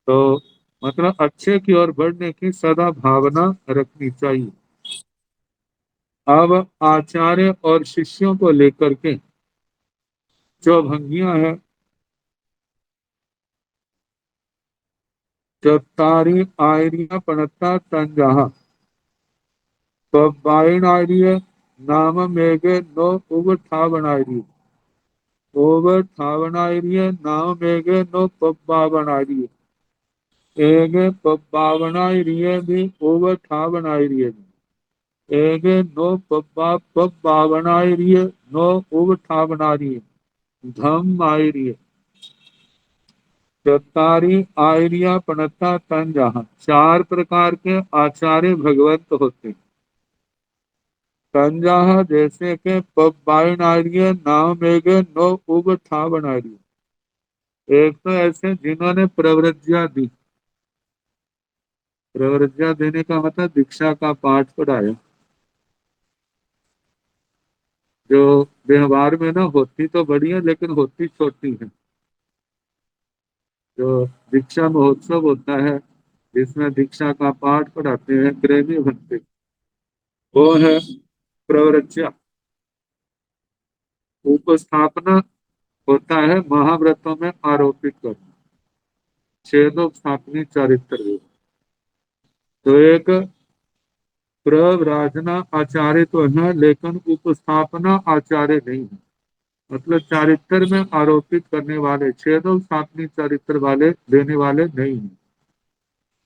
तो मतलब अच्छे की ओर बढ़ने की सदा भावना रखनी चाहिए। अब आचार्य और शिष्यों को लेकर के जो भंगियां हैं, चत्तारी आयरिया पणता तंजहा पब्बाइन आयरिय नाम मेघे नो उग ठावन आयरिय ओवर ठावन आयरिय नाम मेघे नो पब्बावन आयरिय एक पब्बावन आयरिय भी ओवर ठावन आयरिय एक नो पब्बावन आयरिय नो उग ठावन आयरिय धम आयरिय चत्तारी आयरिया पणता तंजहा। चार प्रकार के आचार्य भगवंत होते हैं। तंजहा जैसे के पब्बाइन आर्य नाम मेघे नो उग ठावन आर्य। एक तो ऐसे जिन्होंने प्रव्रज्ञा दी। प्रव्रज्ञा देने का मतलब दीक्षा का पाठ पढ़ाया, जो व्यवहार में ना होती तो बड़ी है लेकिन होती छोटी है। जो दीक्षा महोत्सव होता है जिसमें दीक्षा का पाठ पढ़ाते हैं प्रेमी भक्ति, वो है प्रव्रज्ञा। उपस्थापना होता है महाव्रतों में आरोपित करना, छेदोपस्थापनी चारित्र। तो एक प्रव्राजना आचार्य तो है लेकिन उपस्थापना आचार्य नहीं है। मतलब चारित्र में आरोपित करने वाले, छेदों स्थापनी चारित्र वाले देने वाले नहीं है।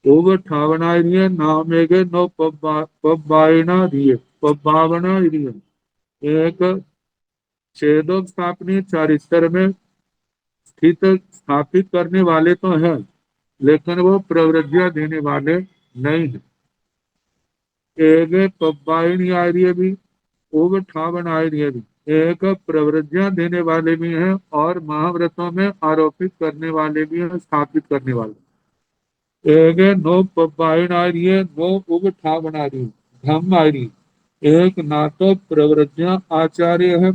ओव ठावनाइरिय नामेगे नो पब्बायना दिए पब्बावना दिए। एक छेदों स्थापनी चारित्र में स्थित स्थापित करने वाले तो हैं लेकिन वो प्रवृत्तियां देने वाले नहीं है। एक पब्बायनी आर्य भी उग ठावन आर्य भी एक प्रवृत्तियां देने वाले भी हैं और महाव्रतों में आरोपित करने वाले भी हैं, स्थापित करने वाले। एक नो पब्बायन आर्य नो उग ठावन आर्य धम आर्य। एक ना तो प्रवृत्तियां आचार्य है,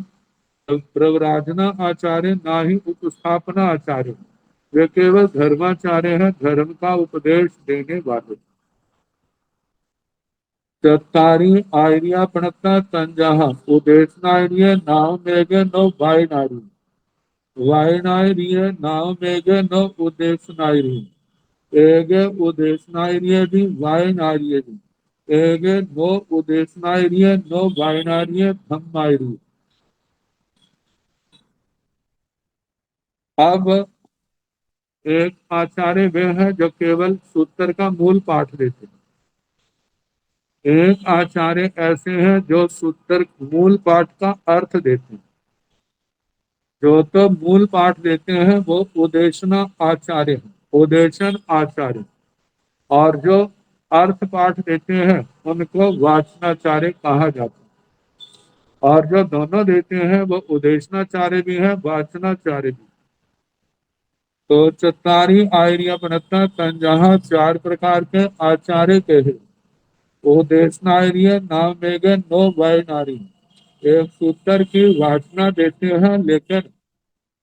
प्रवराजना आचार्य, ना ही उपस्थापना आचार्य। वे केवल धर्माचार्य है, धर्म का उपदेश देने वाले। चत्तारी आयरिया प्रणता तंजहा उदेशनायरिय नाव मेघे नो वायनारी वायनायरिय नाव मेघे नो उदेशनायरी एगे उदेशनायरिय भी वायनारिय भी एगे नो उदेशनायरिय नो वायनारिय धम्मायरी। अब एक आचार्य वे है जो केवल सूत्र का मूल पाठ देते हैं। एक आचार्य ऐसे हैं जो सूत्र मूल पाठ का अर्थ देते हैं। जो तो मूल पाठ देते हैं वो उदेशना आचार्य है, उदेशन आचार्य। और जो अर्थ पाठ देते हैं उनको वाचनाचार्य कहा जाता है। और जो दोनों देते हैं वो उदेशनाचार्य भी है, वाचनाचार्य भी। तो चत्तारी आयरिया बनता तंजहा चार प्रकार के आचार्य के हैं। उदेशनार्य नाम मेघे नो वय नारी। एक सूत्र की वाचना देते हैं लेकिन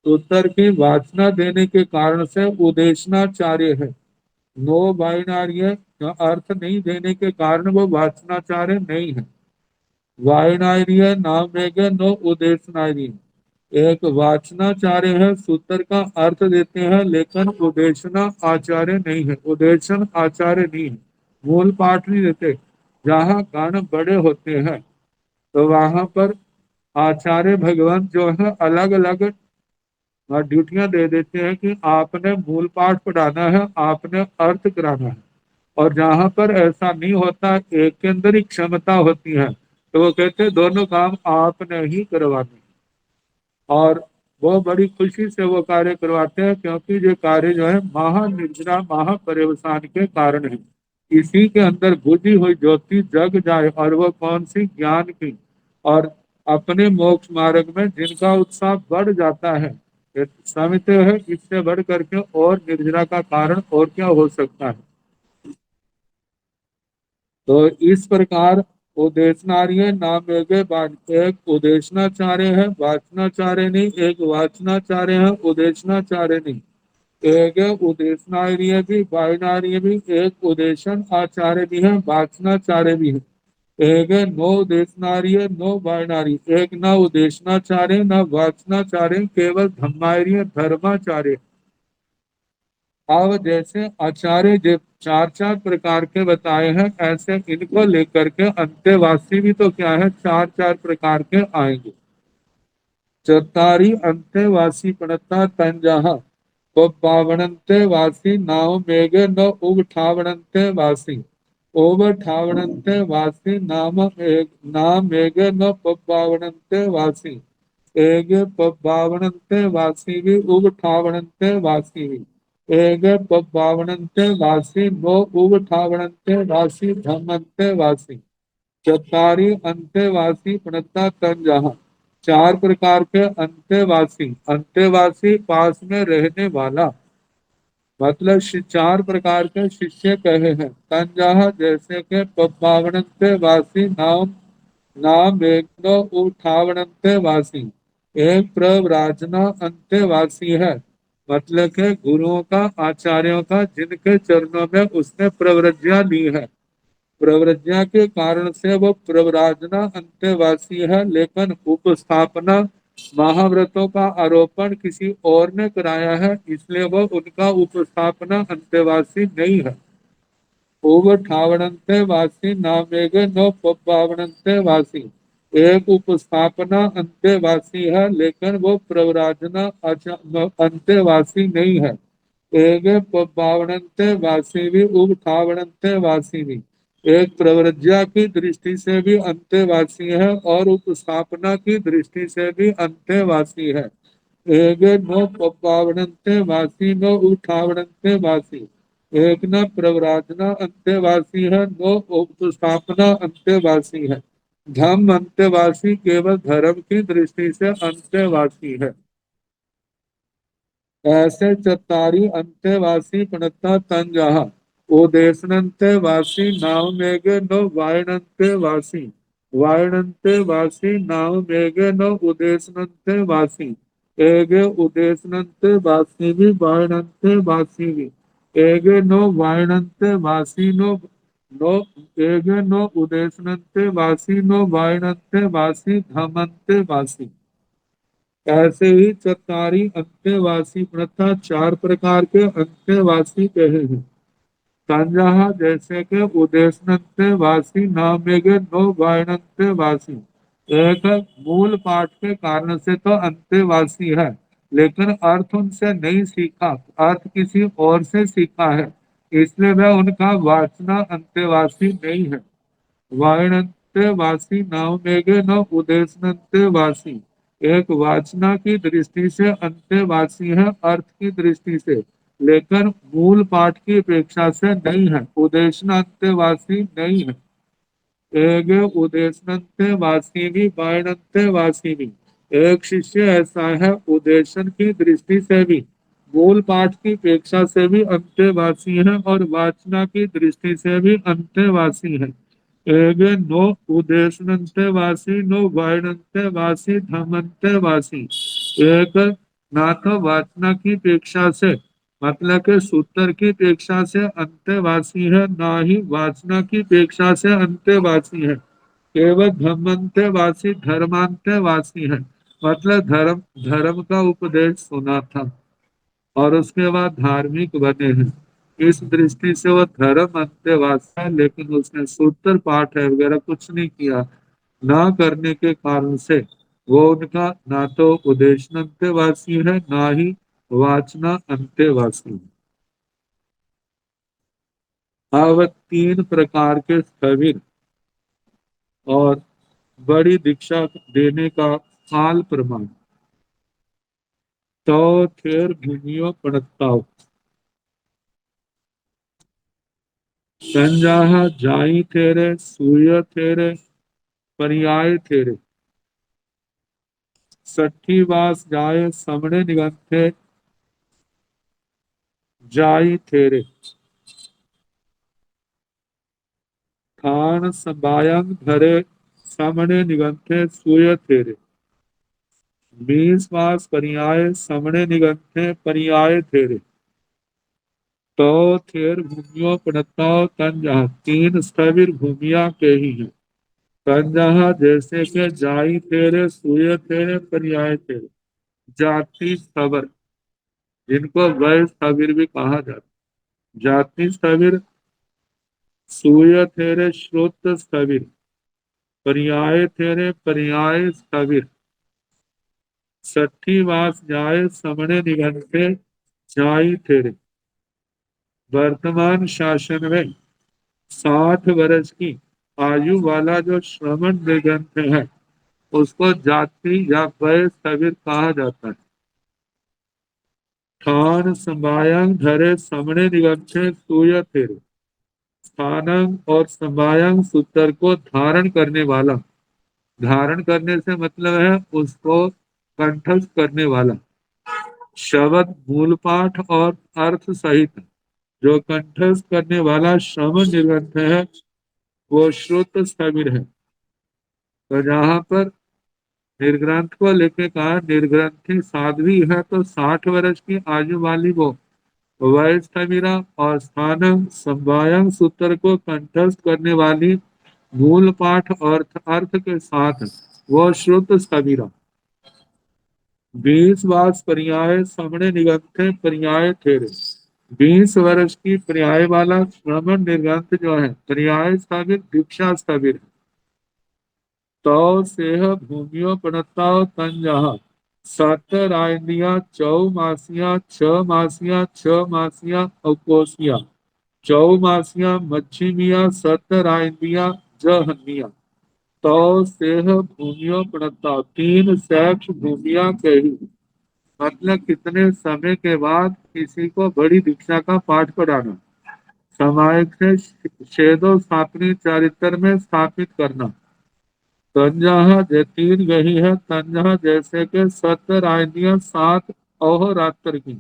उत्तर की वाचना देने के कारण से उदेशनाचार्य है। नो वायनार्य अर्थ नहीं देने के कारण वो वाचनाचार्य नहीं है। वायनार्य नाम में नो उदेशनार्य। एक वाचनाचार्य है, सूत्र का अर्थ देते हैं लेकिन उदेशना आचार्य नहीं है, उदेशन आचार्य नहीं है, मूल पाठ नहीं देते। जहाँ गण बड़े होते हैं तो वहां पर आचार्य भगवान जो है अलग अलग ड्यूटियां दे देते हैं कि आपने मूल पाठ पढ़ाना है, आपने अर्थ कराना है। और जहां पर ऐसा नहीं होता, एक के अंदर ही क्षमता होती है, तो वो कहते हैं दोनों काम आपने ही करवाने हैं। और वो बड़ी खुशी से वो कार्य करवाते हैं क्योंकि ये कार्य जो है महानिद्रा महापर्यवसान के कारण है। इसी के अंदर बुझी हुई ज्योति जग जाए, और वो कौन सी? ज्ञान की। और अपने मोक्ष मार्ग में जिनका उत्साह बढ़ जाता है, ये समझते हैं इससे बढ़ करके और निर्जरा का कारण और क्या हो सकता है। तो इस प्रकार उदेशनार्य नाम एक उदेशनाचार्य है, वाचनाचार्य नहीं। एक वाचनाचार्य है, उदेशनाचार्य नहीं। एक उदेशनार्य भी, वायनार्य भी, एक उदेशन आचार्य भी है, वाचनाचार्य भी है। एक है नो उदेशनार्य, नो वायनार्य। एक न उदेशनाचार्य न वाचनाचार्य, केवल धम्मार्य, धर्माचार्य। अब जैसे आचार्य जो चार चार प्रकार के बताए हैं, ऐसे इनको लेकर के अंत्यवासी भी तो क्या है, चार चार प्रकार के आएंगे। चतारी अंत्यवासी पणता तंजहा, पावनंते वासी नाव मेघ न उग ठावनंते वासी। ओव ठावनंते वासी नाम मेघ न पावनंते वासी। एक पब्बावनंते वासी भी उग ठावनंते वासी भी। एक पब्बावनंते वासी नो उग ठावनंते वासी धमंते वासी। चतारी अंतेवासी प्रणता तन जहा, चार प्रकार के अंतेवासी। अंतेवासी पास में रहने वाला, मतलब चार प्रकार के शिष्य कहे हैं। तंजहा जैसे के पब्बावनंते वासी नाम नाम एक उठावनंते वासी। एक प्रव्राजना अंत्यवासी है, मतलब के गुरुओं का, आचार्यों का, जिनके चरणों में उसने प्रव्रज्ञा ली है। प्रव्रज्ञा के कारण से वो प्रव्राजना अंत्यवासी है, लेकिन उपस्थापना महाव्रतों का आरोपण किसी और ने कराया है, इसलिए वो उनका उपस्थापना अंत्यवासी नहीं है। ठावणंते वासी नामेगे नो पब्बावणंते वासी। एक उपस्थापना अंत्यवासी है, लेकिन वो प्रवराजना अंत्यवासी नहीं है। एक पब्बावणंते वासी भी, उपठावणंते वासी भी। एक प्रव्रज्ञा की दृष्टि से भी अंत्यवासी है, और उपस्थापना की दृष्टि से भी अंत्यवासी है। एक नो पब्बावणंते वासी नो उठावणंते वासी। एक न प्रवराजना अंत्यवासी है, नो उपस्थापना अंत्यवासी है। धम्म अंत्यवासी केवल धर्म की दृष्टि से अंत्यवासी है। ऐसे चतारी अंत्यवासी प्रणता तंजहा, उदेशनंत्यवासी नाव मेघे नो वायनंत्यवासी। वायनंत्यवासी नाव मेघे नो उदेशनंत्यवासी। एगे उदेशनंत्यवासी भी, वायनंत्यवासी भी। एगे नो वायनंत्यवासी नो नो एगे नो उदेशनंत्यवासी नो वायनंत्यवासी धमंत्यवासी। ऐसे ही चतारी अंत्यवासी प्रथा, चार प्रकार के अंत्यवासी कहे हैं। तंजहा जैसे के उदेशनंत्यवासी नामेगे नो वायनंत्यवासी। एक मूल पाठ के कारण से तो अंत्यवासी है, लेकिन अर्थ उनसे नहीं सीखा, अर्थ किसी और से सीखा है, इसलिए वह उनका वाचना अंत्यवासी नहीं है। वायनंत्यवासी नाव मेघे न उदेशनंत्यवासी। एक वाचना की दृष्टि से अंत्यवासी है, अर्थ की दृष्टि से, लेकिन मूल पाठ की अपेक्षा से नहीं है, उदेशन अंत्यवासी नहीं है। एक उदेशनंते वासी भी, वायनंते वासी भी। एक शिष्य ऐसा है, उदेशन की दृष्टि से भी, मूल पाठ की अपेक्षा से भी अंत्यवासी है, और वाचना की दृष्टि से भी अंत्यवासी है। एक नो उदेशनंते वासी नो वायनंते वासी धमंते वासी। एक ना तो वाचना की अपेक्षा से, मतलब के सूत्र की अपेक्षा से अंत्यवासी है, ना ही वाचना की अपेक्षा से अंत्यवासी है। केवल धर्मांत्यवासी, धर्मांत्यवासी है, मतलब धर्म धर्म का उपदेश सुना था और उसके बाद धार्मिक बने हैं। इस दृष्टि से वह धर्म अंत्यवासी है, लेकिन उसने सूत्र पाठ है वगैरह कुछ नहीं किया। ना करने के कारण से वो उनका ना तो उदेशन अंत्यवासी है, ना ही वाचना अंत्यवासी है। अब तीन प्रकार के स्थविर और बड़ी दीक्षा देने का काल प्रमाण। तो फिर भूमियो पड़ताओ। संजाह जाई तेरे सूय तेरे पर्याय तेरे सठी वास जाए समणे निगंथे जाई तेरे थान संबायंग धरे समणे निगंथे सूय तेरे 20 मास पर्याय समणे निगंथे पर्याय तेरे तो थेर भूमियों पड़ता तन जहाँ 3 स्थविर भूमिया के ही हैं तन जहाँ जैसे के जाई तेरे सूय तेरे पर्याय तेरे जाति स्थवर जिनको वै स्थविर भी कहा जाता है जाति स्थविर सूय तेरे श्रोत स्थविर पर्याय तेरे पर्याय स्थविर सठी वास जाए समणे निगंथे जाई तेरे वर्तमान शासन में 60 वर्ष की आयु वाला जो श्रवण निगंथ है उसको जाति या वय स्थविर कहा जाता है स्थान संबायंग धरे समणे निगंथे सूय तेरे स्थानंग और संबायंग सूत्र को धारण करने वाला धारण करने से मतलब है उसको कंठस्थ करने वाला शब्द मूल पाठ और अर्थ सहित जो कंठस्थ करने वाला श्रवण निगंथ है वो श्रुत स्थविर है तो जहां पर निर्ग्रंथ को लेके कहा निर्ग्रंथी साध्वी है तो 60 वर्ष की आयु वाली वो वह स्थविरा और स्थानम संवायम सूत्र को कंठस्थ करने वाली मूल पाठ और अर्थ के साथ वो श्रुत स्थविरा 20 वास पर्याय समणे निगंथे पर्याय ठेरे 20 वर्ष की पर्याय वाला श्रवण निर्गंथ जो है पर्याय स्थविर दीक्षा स्थविर तो सेह भूमियो पड़ता तन जहा 7 रायनिया 4 मासिया 6 मासिया 6 मासिया अकोसिया 4 मासिया मच्छिमिया 7 रायनिया जहनिया तो सेह भूमियो पड़ता 3 सैक्ष भूमिया कही मतलब कितने समय के बाद किसी को बड़ी दीक्षा का पाठ पढ़ाना सामायिक से छेदो स्थापनी चरित्र में स्थापित करना तंजहा जे 3 गही है तंजहा जैसे के 7 रायनिया 7 अहोरात्र की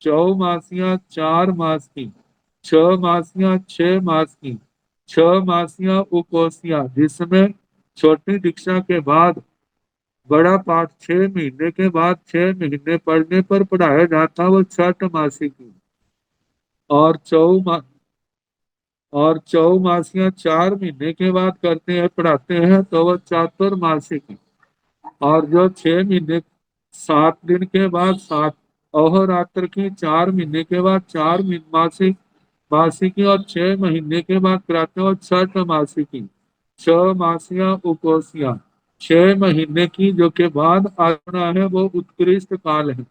4 मासियां 4 मास की 6 मासियां 6 मास की 6 मासियां उकोसिया जिसमें छोटी दीक्षा के बाद बड़ा पाठ 6 महीने के बाद 6 महीने पढ़ने पर पढ़ाया जाता वो 6 मासी की और चौ और 4 मासियां 4 महीने के बाद करते हैं पढ़ाते हैं तो वह चातुर्मासिक और जो 6 महीने 7 दिन के बाद 7 अहोरात्र की 4 महीने के बाद 4 मासिक मासिकी और 6 महीने के बाद कराते हैं और 6 मासिकी 6 मासियां उपोसिया 6 महीने की जो के बाद आना है वो उत्कृष्ट काल है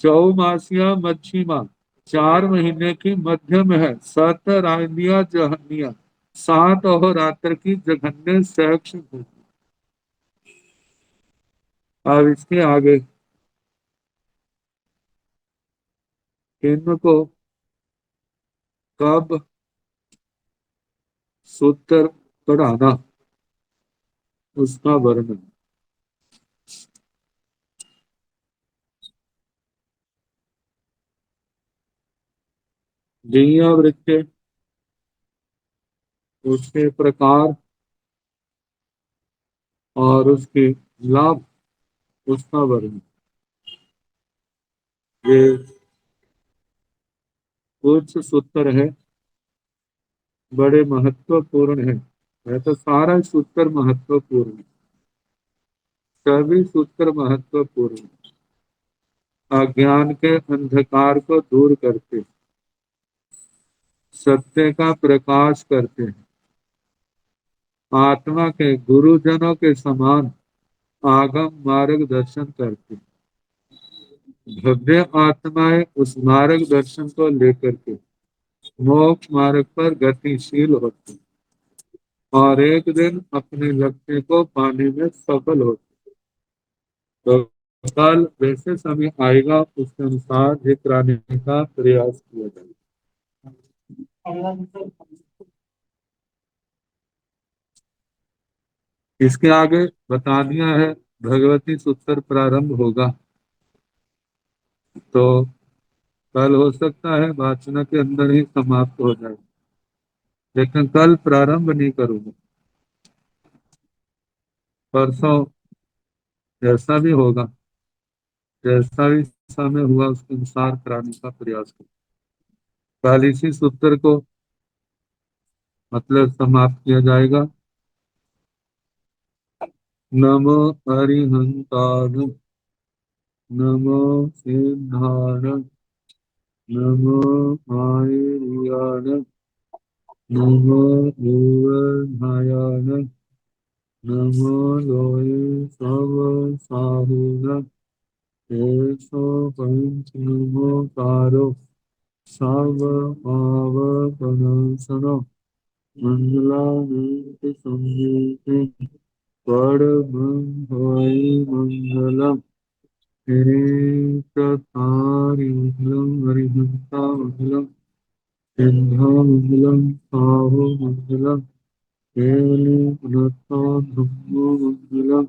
4 मासियां मध्यमा 4 महीने की मध्यम है 7 रायनिया जहनिया 7 अहोरात्र की जघन्य शैक्ष भूमि अब इसके आगे इनको कब सूत्र पढ़ाना उसका वर्णन दिया वृक्ष उसके प्रकार और उसके लाभ उसका वर्णन ये कुछ सूत्र है बड़े महत्वपूर्ण है वह तो सारा सूत्र महत्वपूर्ण है सभी सूत्र महत्वपूर्ण है अज्ञान के अंधकार को दूर करते सत्य का प्रकाश करते हैं आत्मा के गुरुजनों के समान आगम मार्गदर्शन करते भव्य आत्माएं उस मार्गदर्शन को लेकर के मोक्ष मार्ग पर गतिशील होती और एक दिन अपने लक्ष्य को पाने में सफल होती तो कल वैसे समय आएगा उसके अनुसार ये कराने का प्रयास किया जाएगा इसके आगे बता दिया है भगवती सूत्र प्रारंभ होगा, तो कल हो सकता है वाचना के अंदर ही समाप्त हो जाए, लेकिन कल प्रारंभ नहीं करूंगा। परसों जैसा भी होगा, जैसा भी समय हुआ उसके अनुसार कराने का प्रयास करूँ। कल इसी सूत्र को मतलब समाप्त किया जाएगा। नमो अरिहंताय, नमो सिद्धाय, नमो आयर्याय, नमो भूवनाय, नमो लोये सब साहुन, एषो पंच नमो कारो सब पावपनाशनो, मंगलानीति संगीते परमं हरि मंगलम। चतारिंद्रं हरिहंसामंगलम्, सिद्धामंगलम्, साहुमंगलम्, केवली पुनस्ता धम्मोमंगलम्।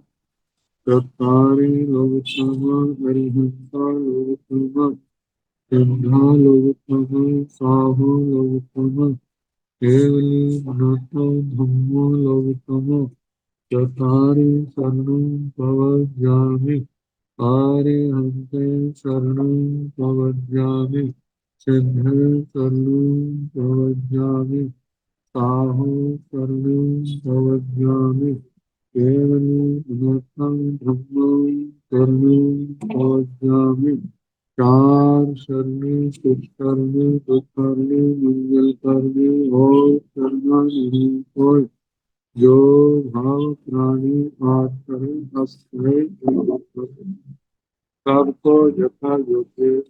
चत्वारि लोकोत्तमा हरिहंसा लोकोत्तमा, सिद्धा लोकोत्तमा, साहु लोकोत्तमा, केवली पुनस्ता धम्मो लोकोत्तमा। चत्वारि शरणं प्रवज्जामि, आर्यहन्ते शरणं प्रवज्जामि, सिद्धे शरणं प्रवज्जामि, साहु शरणं प्रवज्जामि, केवली गुणस्थं धम्मं शरणं प्रवज्जामि। चार शरणे सुखरणे दुखरणे मंगल करने और शरणागति होय, जो भाव प्राणी आश्रय आश्रय सबको यथा योग्य